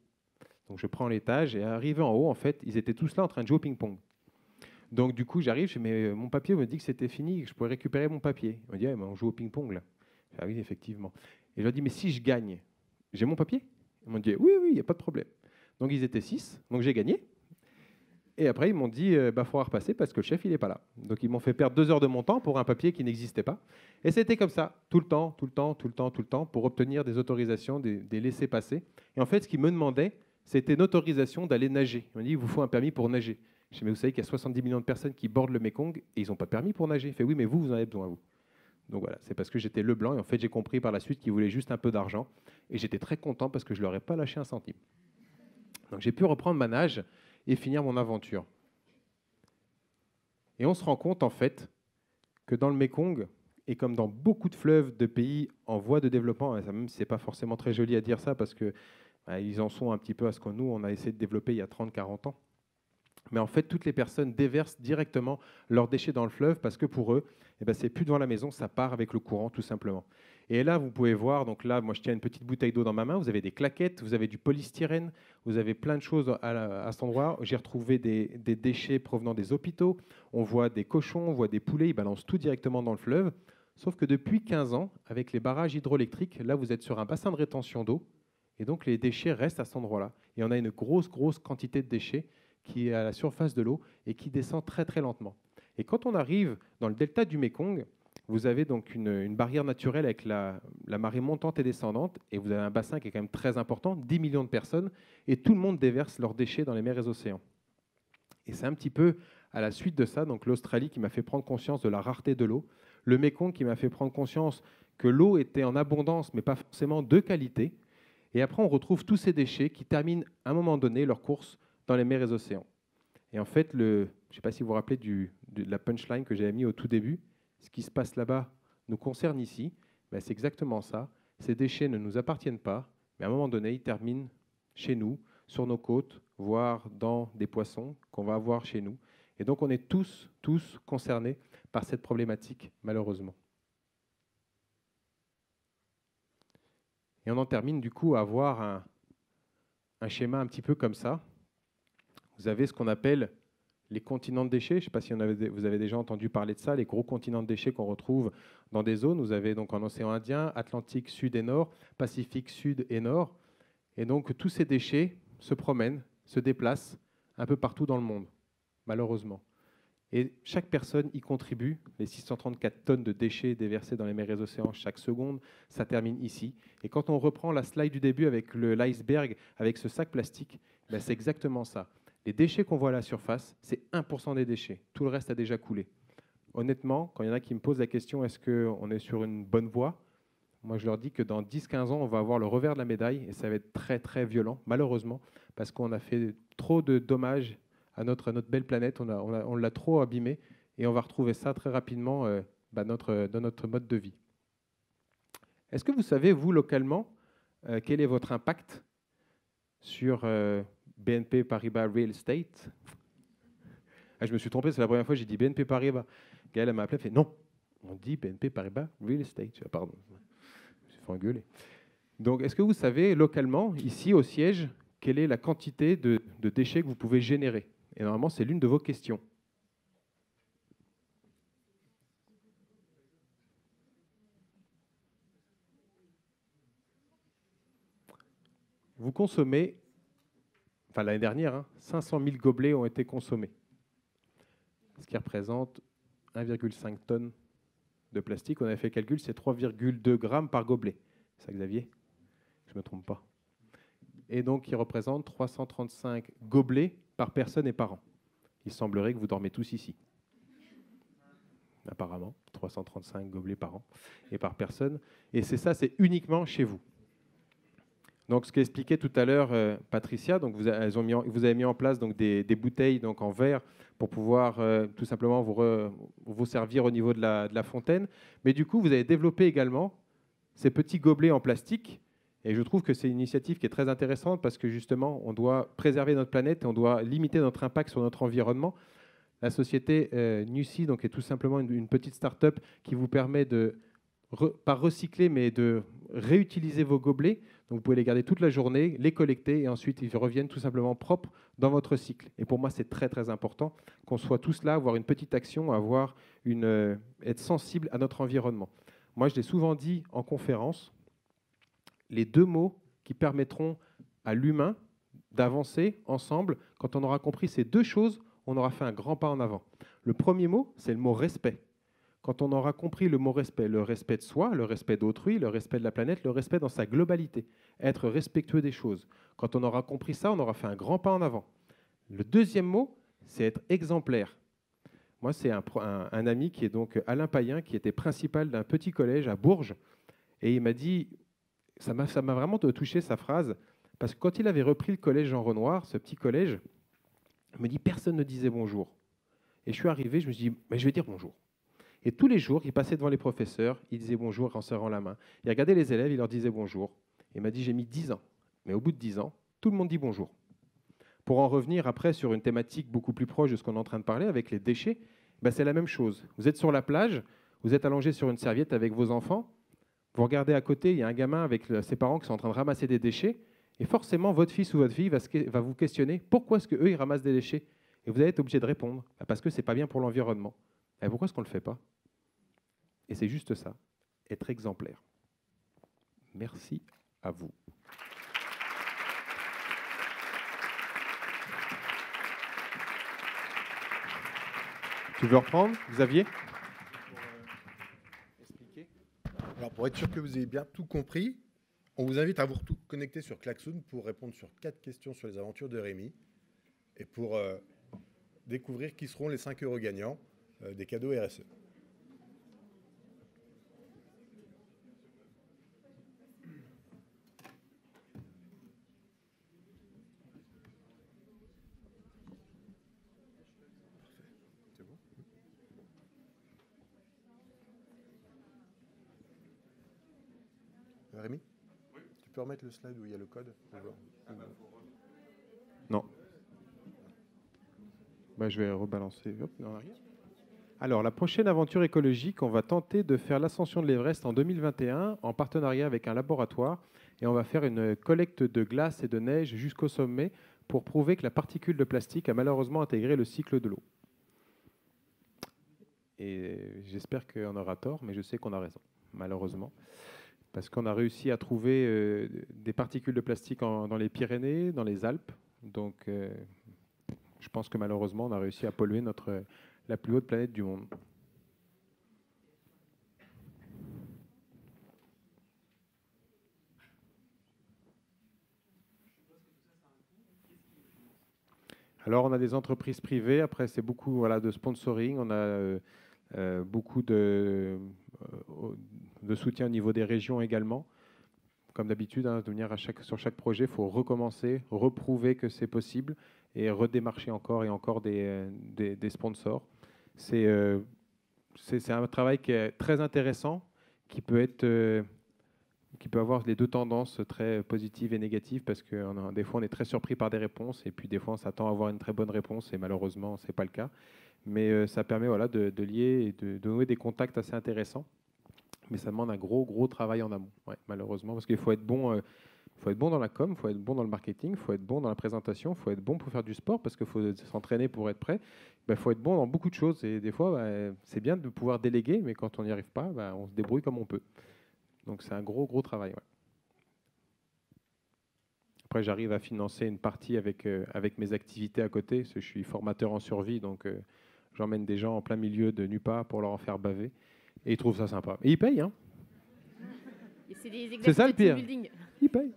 Donc je prends l'étage, et arrivé en haut, en fait, ils étaient tous là en train de jouer au ping-pong. Donc du coup, j'arrive, je dis, mais mon papier, on me dit que c'était fini, que je pourrais récupérer mon papier. On me dit, ah, mais on joue au ping-pong là. Ah oui, effectivement. Et je leur dis, mais si je gagne, j'ai mon papier? Ils m'ont dit, oui, oui, il n'y a pas de problème. Donc ils étaient 6, donc j'ai gagné. Et après, ils m'ont dit, bah, faudra repasser parce que le chef, il n'est pas là. Donc ils m'ont fait perdre 2 heures de mon temps pour un papier qui n'existait pas. Et c'était comme ça, tout le temps, tout le temps, tout le temps, tout le temps, pour obtenir des autorisations, des laissez-passer. Et en fait, ce qu'ils me demandaient, c'était une autorisation d'aller nager. Ils m'ont dit, il vous faut un permis pour nager. Je dis, mais vous savez qu'il y a 70 millions de personnes qui bordent le Mékong et ils n'ont pas de permis pour nager. Il fait, oui, mais vous en avez besoin, vous. Donc voilà, c'est parce que j'étais le blanc. Et en fait, j'ai compris par la suite qu'ils voulaient juste un peu d'argent. Et j'étais très content parce que je ne leur ai pas lâché un centime. Donc j'ai pu reprendre ma nage et finir mon aventure. Et on se rend compte, en fait, que dans le Mékong, et comme dans beaucoup de fleuves de pays en voie de développement, et ça, même si ce n'est pas forcément très joli à dire ça, parce que ils en sont un petit peu à ce que nous, on a essayé de développer il y a 30-40 ans. Mais en fait, toutes les personnes déversent directement leurs déchets dans le fleuve parce que pour eux, eh ben, c'est plus devant la maison, ça part avec le courant, tout simplement. Et là, vous pouvez voir, donc là, moi, je tiens une petite bouteille d'eau dans ma main. Vous avez des claquettes, vous avez du polystyrène, vous avez plein de choses à cet endroit. J'ai retrouvé des déchets provenant des hôpitaux. On voit des cochons, on voit des poulets, ils balancent tout directement dans le fleuve. Sauf que depuis 15 ans, avec les barrages hydroélectriques, là, vous êtes sur un bassin de rétention d'eau. Et donc, les déchets restent à cet endroit-là. Et on a une grosse, grosse quantité de déchets qui est à la surface de l'eau et qui descend très, très lentement. Et quand on arrive dans le delta du Mékong, vous avez donc une barrière naturelle avec la marée montante et descendante, et vous avez un bassin qui est quand même très important, 10 millions de personnes, et tout le monde déverse leurs déchets dans les mers et les océans. Et c'est un petit peu à la suite de ça, donc l'Australie qui m'a fait prendre conscience de la rareté de l'eau, le Mékong qui m'a fait prendre conscience que l'eau était en abondance, mais pas forcément de qualité, et après on retrouve tous ces déchets qui terminent à un moment donné leur course dans les mers et les océans. Et en fait, je ne sais pas si vous vous rappelez de la punchline que j'avais mis au tout début, ce qui se passe là-bas nous concerne ici, ben c'est exactement ça. Ces déchets ne nous appartiennent pas, mais à un moment donné, ils terminent chez nous, sur nos côtes, voire dans des poissons qu'on va avoir chez nous. Et donc on est tous concernés par cette problématique, malheureusement. Et on en termine du coup à avoir un schéma un petit peu comme ça. Vous avez ce qu'on appelle les continents de déchets. Je ne sais pas si vous avez déjà entendu parler de ça, les gros continents de déchets qu'on retrouve dans des zones. Vous avez donc en océan Indien, Atlantique Sud et Nord, Pacifique Sud et Nord. Et donc tous ces déchets se promènent, se déplacent un peu partout dans le monde, malheureusement. Et chaque personne y contribue. Les 634 tonnes de déchets déversés dans les mers et les océans chaque seconde, ça termine ici. Et quand on reprend la slide du début avec l'iceberg, avec ce sac plastique, ben c'est exactement ça. Les déchets qu'on voit à la surface, c'est 1% des déchets. Tout le reste a déjà coulé. Honnêtement, quand il y en a qui me posent la question, est-ce qu'on est sur une bonne voie? Moi, je leur dis que dans 10-15 ans, on va avoir le revers de la médaille et ça va être très, très violent, malheureusement, parce qu'on a fait trop de dommages à notre belle planète, on l'a trop abîmée et on va retrouver ça très rapidement dans notre mode de vie. Est-ce que vous savez, vous, localement, quel est votre impact sur BNP Paribas Real Estate? Je me suis trompé, c'est la première fois que j'ai dit BNP Paribas. Gaëlle m'a appelé, elle fait non, on dit BNP Paribas Real Estate. Pardon, je me suis fait engueuler. Donc, est-ce que vous savez localement, ici au siège, quelle est la quantité de déchets que vous pouvez générer? Et normalement, c'est l'une de vos questions. Vous consommez, enfin l'année dernière, 500 000 gobelets ont été consommés, ce qui représente 1,5 tonnes de plastique. On avait fait le calcul, c'est 3,2 grammes par gobelet. C'est ça, Xavier? Je ne me trompe pas. Et donc, il représente 335 gobelets par personne et par an. Il semblerait que vous dormez tous ici. Apparemment, 335 gobelets par an et par personne. Et c'est ça, c'est uniquement chez vous. Donc, ce qu'expliquait tout à l'heure Patricia, donc vous avez mis en place donc, des bouteilles donc, en verre pour pouvoir tout simplement vous servir au niveau de la fontaine. Mais du coup, vous avez développé également ces petits gobelets en plastique. Et je trouve que c'est une initiative qui est très intéressante parce que justement, on doit préserver notre planète et on doit limiter notre impact sur notre environnement. La société Nuci donc, est tout simplement une petite start-up qui vous permet de, pas recycler, mais de réutiliser vos gobelets. Donc vous pouvez les garder toute la journée, les collecter et ensuite ils reviennent tout simplement propres dans votre cycle. Et pour moi, c'est très très important qu'on soit tous là, avoir une petite action, être sensible à notre environnement. Moi, je l'ai souvent dit en conférence, les 2 mots qui permettront à l'humain d'avancer ensemble, quand on aura compris ces 2 choses, on aura fait un grand pas en avant. Le premier mot, c'est le mot respect. Quand on aura compris le mot respect, le respect de soi, le respect d'autrui, le respect de la planète, le respect dans sa globalité, être respectueux des choses. Quand on aura compris ça, on aura fait un grand pas en avant. Le deuxième mot, c'est être exemplaire. Moi, c'est un ami qui est donc Alain Payen, qui était principal d'un petit collège à Bourges, et il m'a dit, ça m'a vraiment touché sa phrase, parce que quand il avait repris le collège Jean Renoir, ce petit collège, il me dit, personne ne disait bonjour. Et je suis arrivé, je me suis dit, mais je vais dire bonjour. Et tous les jours, il passait devant les professeurs, il disait bonjour en serrant la main. Il regardait les élèves, il leur disait bonjour. Il m'a dit, j'ai mis 10 ans. Mais au bout de 10 ans, tout le monde dit bonjour. Pour en revenir après sur une thématique beaucoup plus proche de ce qu'on est en train de parler, avec les déchets, c'est la même chose. Vous êtes sur la plage, vous êtes allongé sur une serviette avec vos enfants, vous regardez à côté, il y a un gamin avec ses parents qui sont en train de ramasser des déchets, et forcément, votre fils ou votre fille va vous questionner pourquoi est-ce qu'eux, ils ramassent des déchets. Et vous allez être obligé de répondre, parce que ce n'est pas bien pour l'environnement. Et pourquoi est-ce qu'on ne le fait pas? Et c'est juste ça, être exemplaire. Merci à vous. Tu veux reprendre, Xavier? Alors, pour être sûr que vous ayez bien tout compris, on vous invite à vous connecter sur Klaxoon pour répondre sur 4 questions sur les aventures de Rémi et pour découvrir qui seront les 5 € gagnants des cadeaux RSE. Rémi, oui. Tu peux remettre le slide où il y a le code? Non. Je vais rebalancer. Hop, en arrière. Alors, la prochaine aventure écologique, on va tenter de faire l'ascension de l'Everest en 2021 en partenariat avec un laboratoire. Et on va faire une collecte de glace et de neige jusqu'au sommet pour prouver que la particule de plastique a malheureusement intégré le cycle de l'eau. Et j'espère qu'on aura tort, mais je sais qu'on a raison, malheureusement. Parce qu'on a réussi à trouver des particules de plastique dans les Pyrénées, dans les Alpes. Donc, je pense que malheureusement, on a réussi à polluer la plus haute planète du monde. Alors, on a des entreprises privées. Après, c'est beaucoup de sponsoring. On a beaucoup de soutien au niveau des régions également. Comme d'habitude, sur chaque projet, il faut recommencer, reprouver que c'est possible et redémarcher encore et encore des sponsors. C'est un travail qui est très intéressant, qui peut avoir les 2 tendances très positives et négatives, parce que des fois, on est très surpris par des réponses, et puis des fois, on s'attend à avoir une très bonne réponse, et malheureusement, ce n'est pas le cas. Mais ça permet de lier et de nouer des contacts assez intéressants. Mais ça demande un gros travail en amont, malheureusement, parce qu'il faut être bon. Il faut être bon dans la com, il faut être bon dans le marketing, il faut être bon dans la présentation, il faut être bon pour faire du sport parce qu'il faut s'entraîner pour être prêt. Il faut être bon dans beaucoup de choses et des fois, c'est bien de pouvoir déléguer, mais quand on n'y arrive pas, on se débrouille comme on peut. Donc c'est un gros travail. Ouais. Après, j'arrive à financer une partie avec mes activités à côté, parce que je suis formateur en survie, donc j'emmène des gens en plein milieu de nulle part pour leur en faire baver. Et ils trouvent ça sympa. Et ils payent, hein. C'est ça le pire. Ils payent.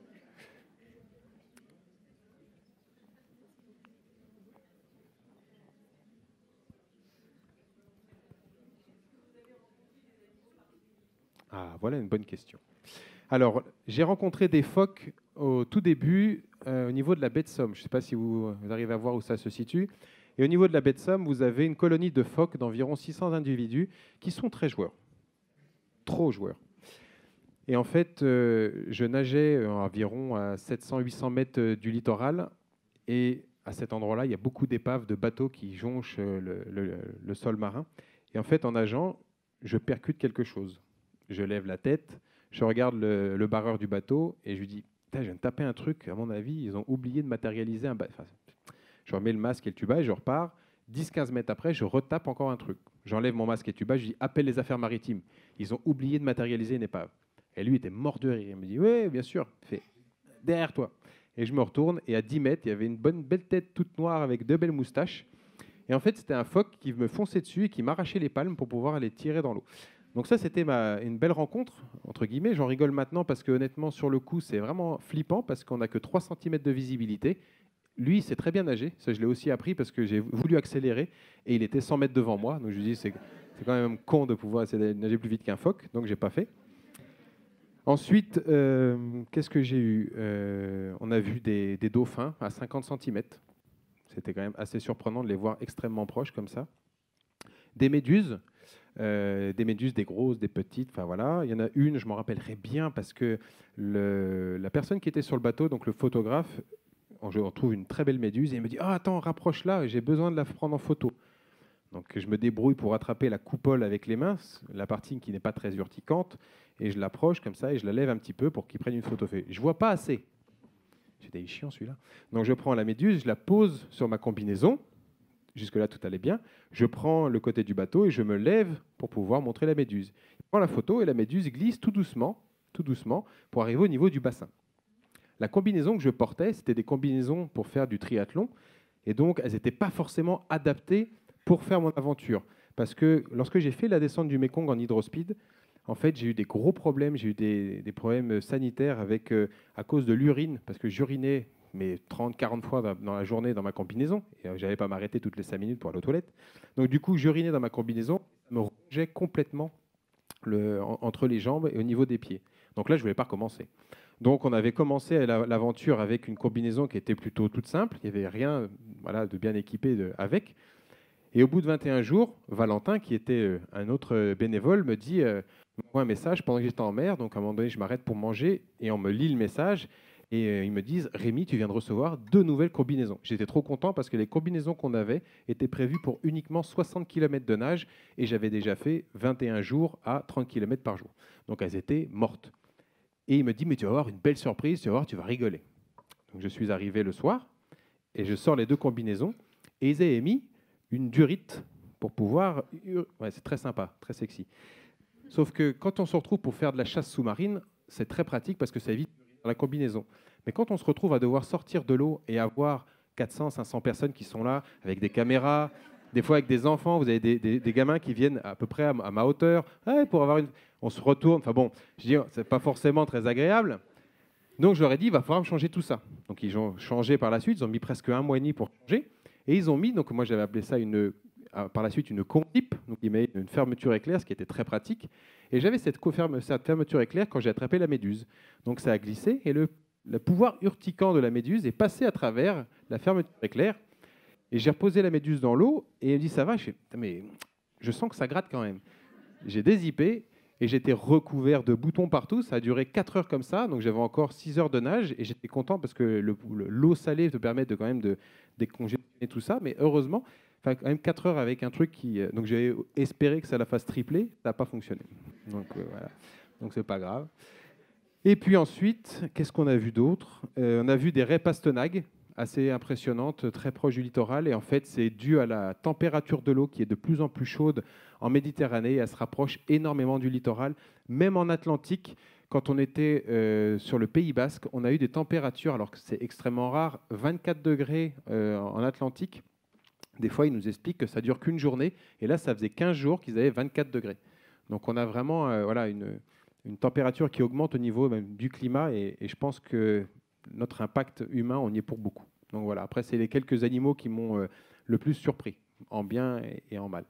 Ah, voilà une bonne question. Alors, j'ai rencontré des phoques au tout début au niveau de la baie de Somme. Je ne sais pas si vous arrivez à voir où ça se situe. Et au niveau de la baie de Somme, vous avez une colonie de phoques d'environ 600 individus qui sont très joueurs. Trop joueurs. Et en fait, je nageais environ à 700-800 mètres du littoral. Et à cet endroit-là, il y a beaucoup d'épaves de bateaux qui jonchent le sol marin. Et en fait, en nageant, je percute quelque chose. Je lève la tête, je regarde le barreur du bateau et je lui dis putain, je viens de taper un truc, à mon avis, ils ont oublié de matérialiser un... Enfin, je remets le masque et le tuba et je repars. 10-15 mètres après, je retape encore un truc. J'enlève mon masque et tuba, je dis appelle les affaires maritimes. Ils ont oublié de matérialiser une épave. Et lui était mort de rire. Il me dit oui, bien sûr. Il fait derrière toi. Et je me retourne et à 10 mètres, il y avait une belle tête toute noire avec 2 belles moustaches. Et en fait, c'était un phoque qui me fonçait dessus et qui m'arrachait les palmes pour pouvoir aller tirer dans l'eau. Donc ça, c'était une belle rencontre, entre guillemets. J'en rigole maintenant parce que honnêtement, sur le coup, c'est vraiment flippant parce qu'on n'a que 3 cm de visibilité. Lui, il sait très bien nager. Ça, je l'ai aussi appris parce que j'ai voulu accélérer et il était 100 mètres devant moi. Donc je me dis, c'est quand même con de pouvoir essayer de nager plus vite qu'un phoque. Donc je n'ai pas fait. Ensuite, qu'est-ce que j'ai eu On a vu des dauphins à 50 cm. C'était quand même assez surprenant de les voir extrêmement proches comme ça. Des méduses, des grosses, des petites, enfin voilà. Il y en a une, je m'en rappellerai bien parce que la personne qui était sur le bateau, donc le photographe, je retrouve une très belle méduse et il me dit « Ah, attends, rapproche-la, j'ai besoin de la prendre en photo ». Donc je me débrouille pour attraper la coupole avec les mains, la partie qui n'est pas très urticante, et je l'approche comme ça et je la lève un petit peu pour qu'il prenne une photo. Je ne vois pas assez. C'était chiant celui-là. Donc je prends la méduse, je la pose sur ma combinaison. Jusque-là, tout allait bien. Je prends le côté du bateau et je me lève pour pouvoir montrer la méduse. Je prends la photo et la méduse glisse tout doucement, pour arriver au niveau du bassin. La combinaison que je portais, c'était des combinaisons pour faire du triathlon. Et donc, elles n'étaient pas forcément adaptées pour faire mon aventure. Parce que lorsque j'ai fait la descente du Mékong en hydrospeed, en fait, j'ai eu des gros problèmes. J'ai eu des problèmes sanitaires à cause de l'urine, parce que j'urinais mais 30-40 fois dans la journée dans ma combinaison. Et je n'allais pas m'arrêter toutes les 5 minutes pour aller aux toilettes. Donc, du coup, j'urinais dans ma combinaison. Ça me rongeait complètement entre les jambes et au niveau des pieds. Donc là, je ne voulais pas recommencer. Donc, on avait commencé l'aventure avec une combinaison qui était plutôt toute simple. Il n'y avait rien de bien équipé avec. Et au bout de 21 jours, Valentin, qui était un autre bénévole, me dit m'envoie un message pendant que j'étais en mer. Donc, à un moment donné, je m'arrête pour manger et on me lit le message. Et ils me disent Rémi, tu viens de recevoir 2 nouvelles combinaisons. J'étais trop content parce que les combinaisons qu'on avait étaient prévues pour uniquement 60 km de nage et j'avais déjà fait 21 jours à 30 km par jour. Donc, elles étaient mortes. Et il me dit mais tu vas avoir une belle surprise, tu vas voir, tu vas rigoler. Donc, je suis arrivé le soir et je sors les 2 combinaisons et ils avaient mis une durite pour pouvoir... Ouais, c'est très sympa, très sexy. Sauf que quand on se retrouve pour faire de la chasse sous-marine, c'est très pratique parce que ça évite la combinaison. Mais quand on se retrouve à devoir sortir de l'eau et avoir 400, 500 personnes qui sont là, avec des caméras, des fois avec des enfants, vous avez des gamins qui viennent à peu près à ma hauteur, pour avoir on se retourne, enfin bon, je dis, c'est pas forcément très agréable. Donc je leur ai dit, il va falloir me changer tout ça. Donc ils ont changé par la suite, ils ont mis presque 1 mois et demi pour changer. Et ils ont mis, donc moi j'avais appelé ça par la suite une condip, donc ils met une fermeture éclair, ce qui était très pratique. Et j'avais cette fermeture éclair quand j'ai attrapé la méduse. Donc ça a glissé et le pouvoir urticant de la méduse est passé à travers la fermeture éclair. Et j'ai reposé la méduse dans l'eau et elle me dit ça va. Je fais, mais je sens que ça gratte quand même. J'ai dézippé et j'étais recouvert de boutons partout. Ça a duré 4 heures comme ça, donc j'avais encore 6 heures de nage et j'étais content parce que l'eau salée te permet quand même de décongéler tout ça. Mais heureusement, quand même 4 heures avec un truc qui... donc j'avais espéré que ça la fasse tripler, ça n'a pas fonctionné. Donc voilà, donc c'est pas grave. Et puis ensuite, qu'est-ce qu'on a vu d'autre On a vu des raies pastenagues assez impressionnantes, très proches du littoral. Et en fait, c'est dû à la température de l'eau qui est de plus en plus chaude en Méditerranée. Elle se rapproche énormément du littoral. Même en Atlantique, quand on était sur le Pays Basque, on a eu des températures, alors que c'est extrêmement rare, 24 degrés en Atlantique. Des fois, ils nous expliquent que ça ne dure qu'une journée. Et là, ça faisait 15 jours qu'ils avaient 24 degrés. Donc on a vraiment une température qui augmente au niveau même du climat. Et je pense que notre impact humain, on y est pour beaucoup. Donc voilà, après, c'est les quelques animaux qui m'ont le plus surpris, en bien et en mal.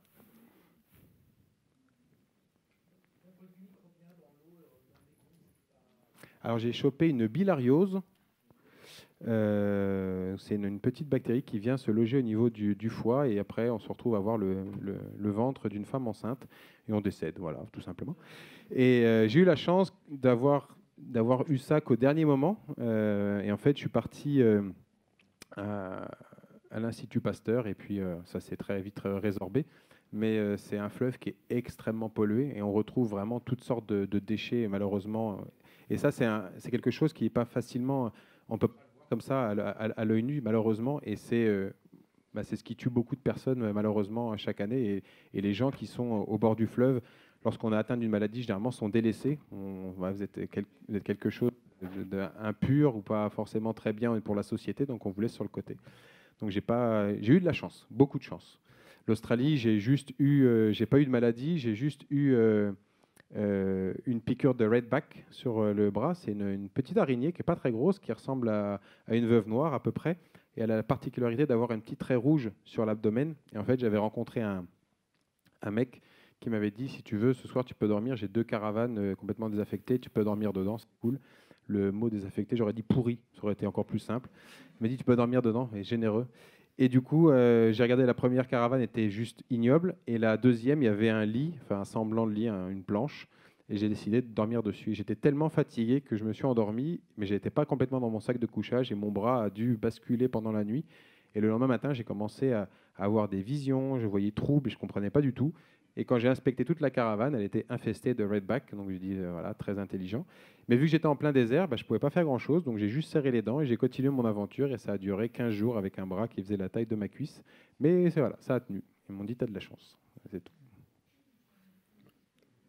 Alors j'ai chopé une bilariose. C'est une petite bactérie qui vient se loger au niveau du foie et après on se retrouve à avoir le ventre d'une femme enceinte et on décède, voilà, tout simplement. Et j'ai eu la chance d'avoir eu ça qu'au dernier moment. Et en fait, je suis parti à l'Institut Pasteur et puis ça s'est très vite résorbé. Mais c'est un fleuve qui est extrêmement pollué et on retrouve vraiment toutes sortes de déchets malheureusement. Et ça, c'est quelque chose qui n'est pas facilement, on peut pas le voir comme ça à l'œil nu, malheureusement. Et c'est ce qui tue beaucoup de personnes, malheureusement, chaque année. Et les gens qui sont au bord du fleuve, lorsqu'on a atteint d'une maladie, généralement, sont délaissés. Vous êtes quelque chose d'impur ou pas forcément très bien pour la société, donc on vous laisse sur le côté. Donc j'ai eu de la chance, beaucoup de chance. L'Australie, j'ai pas eu de maladie, j'ai juste eu une piqûre de redback sur le bras. C'est une petite araignée qui n'est pas très grosse, qui ressemble à une veuve noire à peu près. Et elle a la particularité d'avoir une petite raie rouge sur l'abdomen. Et en fait, j'avais rencontré un mec qui m'avait dit, si tu veux, ce soir, tu peux dormir. J'ai 2 caravanes complètement désaffectées. Tu peux dormir dedans, c'est cool. Le mot désaffecté, j'aurais dit pourri. Ça aurait été encore plus simple. Il m'a dit, tu peux dormir dedans, et généreux. Et du coup, j'ai regardé, la première caravane était juste ignoble. Et la deuxième, il y avait un lit, enfin un semblant de lit, une planche. Et j'ai décidé de dormir dessus. J'étais tellement fatigué que je me suis endormi, mais je n'étais pas complètement dans mon sac de couchage et mon bras a dû basculer pendant la nuit. Et le lendemain matin, j'ai commencé à avoir des visions, je voyais trouble et je ne comprenais pas du tout. Et quand j'ai inspecté toute la caravane, elle était infestée de redback, donc je dis voilà, très intelligent. Mais vu que j'étais en plein désert, je ne pouvais pas faire grand-chose, donc j'ai juste serré les dents et j'ai continué mon aventure et ça a duré 15 jours avec un bras qui faisait la taille de ma cuisse. Mais voilà, ça a tenu. Ils m'ont dit, tu as de la chance. C'est tout.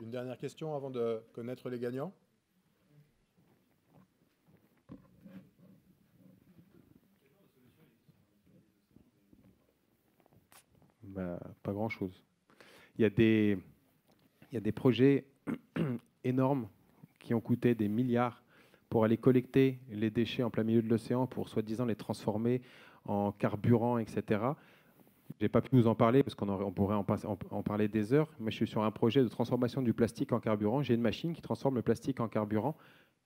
Une dernière question avant de connaître les gagnants. Pas grand-chose. Il y a des projets énormes qui ont coûté des milliards pour aller collecter les déchets en plein milieu de l'océan pour soi-disant les transformer en carburant, etc. Je n'ai pas pu vous en parler parce qu'on pourrait en parler des heures, mais je suis sur un projet de transformation du plastique en carburant. J'ai une machine qui transforme le plastique en carburant.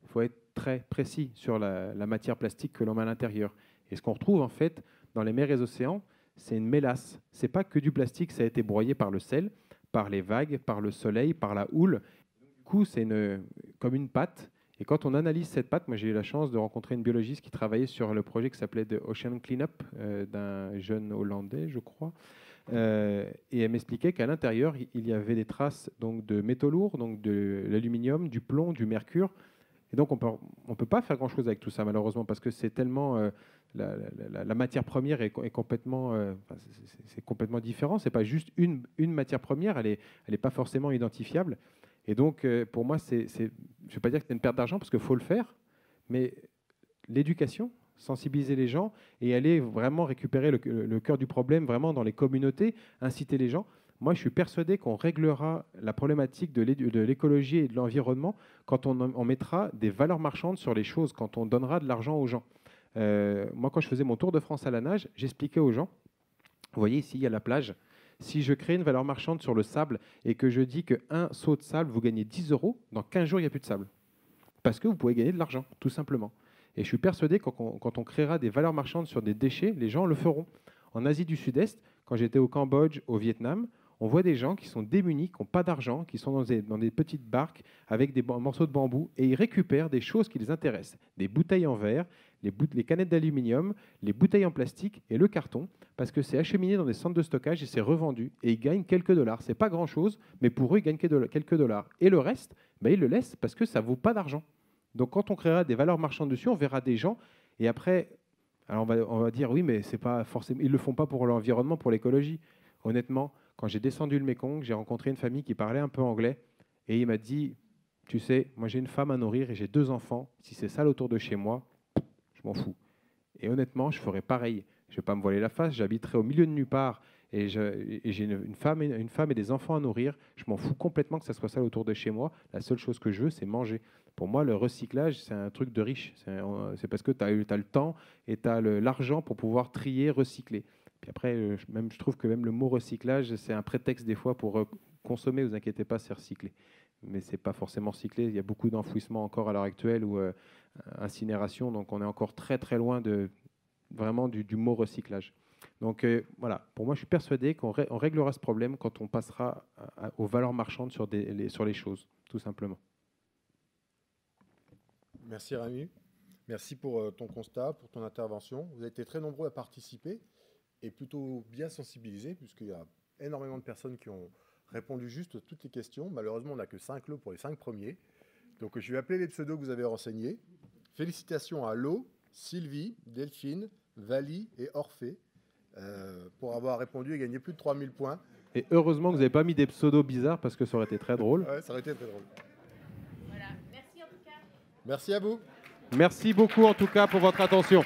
Il faut être très précis sur la matière plastique que l'on met à l'intérieur. Et ce qu'on retrouve en fait dans les mers et les océans, c'est une mélasse. Ce n'est pas que du plastique, ça a été broyé par le sel, par les vagues, par le soleil, par la houle. Du coup, c'est comme une pâte. Et quand on analyse cette pâte, moi j'ai eu la chance de rencontrer une biologiste qui travaillait sur le projet qui s'appelait The Ocean Cleanup, d'un jeune Hollandais, je crois. Et elle m'expliquait qu'à l'intérieur, il y avait des traces donc, de métaux lourds, donc de l'aluminium, du plomb, du mercure. Et donc on peut pas faire grand-chose avec tout ça, malheureusement, parce que c'est tellement... la matière première est complètement, c'est complètement différent. C'est pas juste une matière première, elle est pas forcément identifiable. Et donc, pour moi, je ne vais pas dire que c'est une perte d'argent parce qu'il faut le faire, mais l'éducation, sensibiliser les gens et aller vraiment récupérer le cœur du problème vraiment dans les communautés, inciter les gens. Moi, je suis persuadé qu'on réglera la problématique de l'écologie et de l'environnement quand on mettra des valeurs marchandes sur les choses, quand on donnera de l'argent aux gens. Moi, quand je faisais mon tour de France à la nage, j'expliquais aux gens, vous voyez ici, il y a la plage. Si je crée une valeur marchande sur le sable et que je dis qu'un seau de sable, vous gagnez 10 euros, dans 15 jours, il n'y a plus de sable. Parce que vous pouvez gagner de l'argent, tout simplement. Et je suis persuadé que quand on créera des valeurs marchandes sur des déchets, les gens le feront. En Asie du Sud-Est, quand j'étais au Cambodge, au Vietnam, on voit des gens qui sont démunis, qui n'ont pas d'argent, qui sont dans des petites barques avec des morceaux de bambou et ils récupèrent des choses qui les intéressent. Des bouteilles en verre, les canettes d'aluminium, les bouteilles en plastique et le carton, parce que c'est acheminé dans des centres de stockage et c'est revendu. Et ils gagnent quelques dollars. Ce n'est pas grand-chose, mais pour eux, ils gagnent quelques dollars. Et le reste, ils le laissent parce que ça ne vaut pas d'argent. Donc quand on créera des valeurs marchandes dessus, on verra des gens. Et après, alors on va dire, oui, mais c'est pas forcément, ils ne le font pas pour l'environnement, pour l'écologie. Honnêtement, quand j'ai descendu le Mékong, j'ai rencontré une famille qui parlait un peu anglais. Et il m'a dit, tu sais, moi j'ai une femme à nourrir et j'ai 2 enfants. Si c'est sale autour de chez moi, je m'en fous. Et honnêtement, je ferais pareil. Je ne vais pas me voiler la face, j'habiterai au milieu de nulle part et j'ai une femme et des enfants à nourrir. Je m'en fous complètement que ça soit sale autour de chez moi. La seule chose que je veux, c'est manger. Pour moi, le recyclage, c'est un truc de riche. C'est parce que tu as le temps et tu as l'argent pour pouvoir trier, recycler. Puis après, je trouve que même le mot recyclage, c'est un prétexte des fois pour consommer. Vous inquiétez pas, c'est recycler. Mais ce n'est pas forcément recyclé. Il y a beaucoup d'enfouissement encore à l'heure actuelle ou incinération. Donc on est encore très très loin vraiment du mot recyclage. Donc voilà, pour moi, je suis persuadé qu'on réglera ce problème quand on passera aux valeurs marchandes sur les choses, tout simplement. Merci Rémi. Merci pour ton constat, pour ton intervention. Vous avez été très nombreux à participer et plutôt bien sensibilisés, puisqu'il y a énormément de personnes qui ont répondu juste à toutes les questions. Malheureusement, on n'a que 5 lots pour les 5 premiers. Donc, je vais appeler les pseudos que vous avez renseignés. Félicitations à Lo, Sylvie, Delphine, Vali et Orphée pour avoir répondu et gagné plus de 3000 points. Et heureusement que vous n'avez pas mis des pseudos bizarres parce que ça aurait été très drôle. Ouais, ça aurait été très drôle. Voilà, merci en tout cas. Merci à vous. Merci beaucoup en tout cas pour votre attention.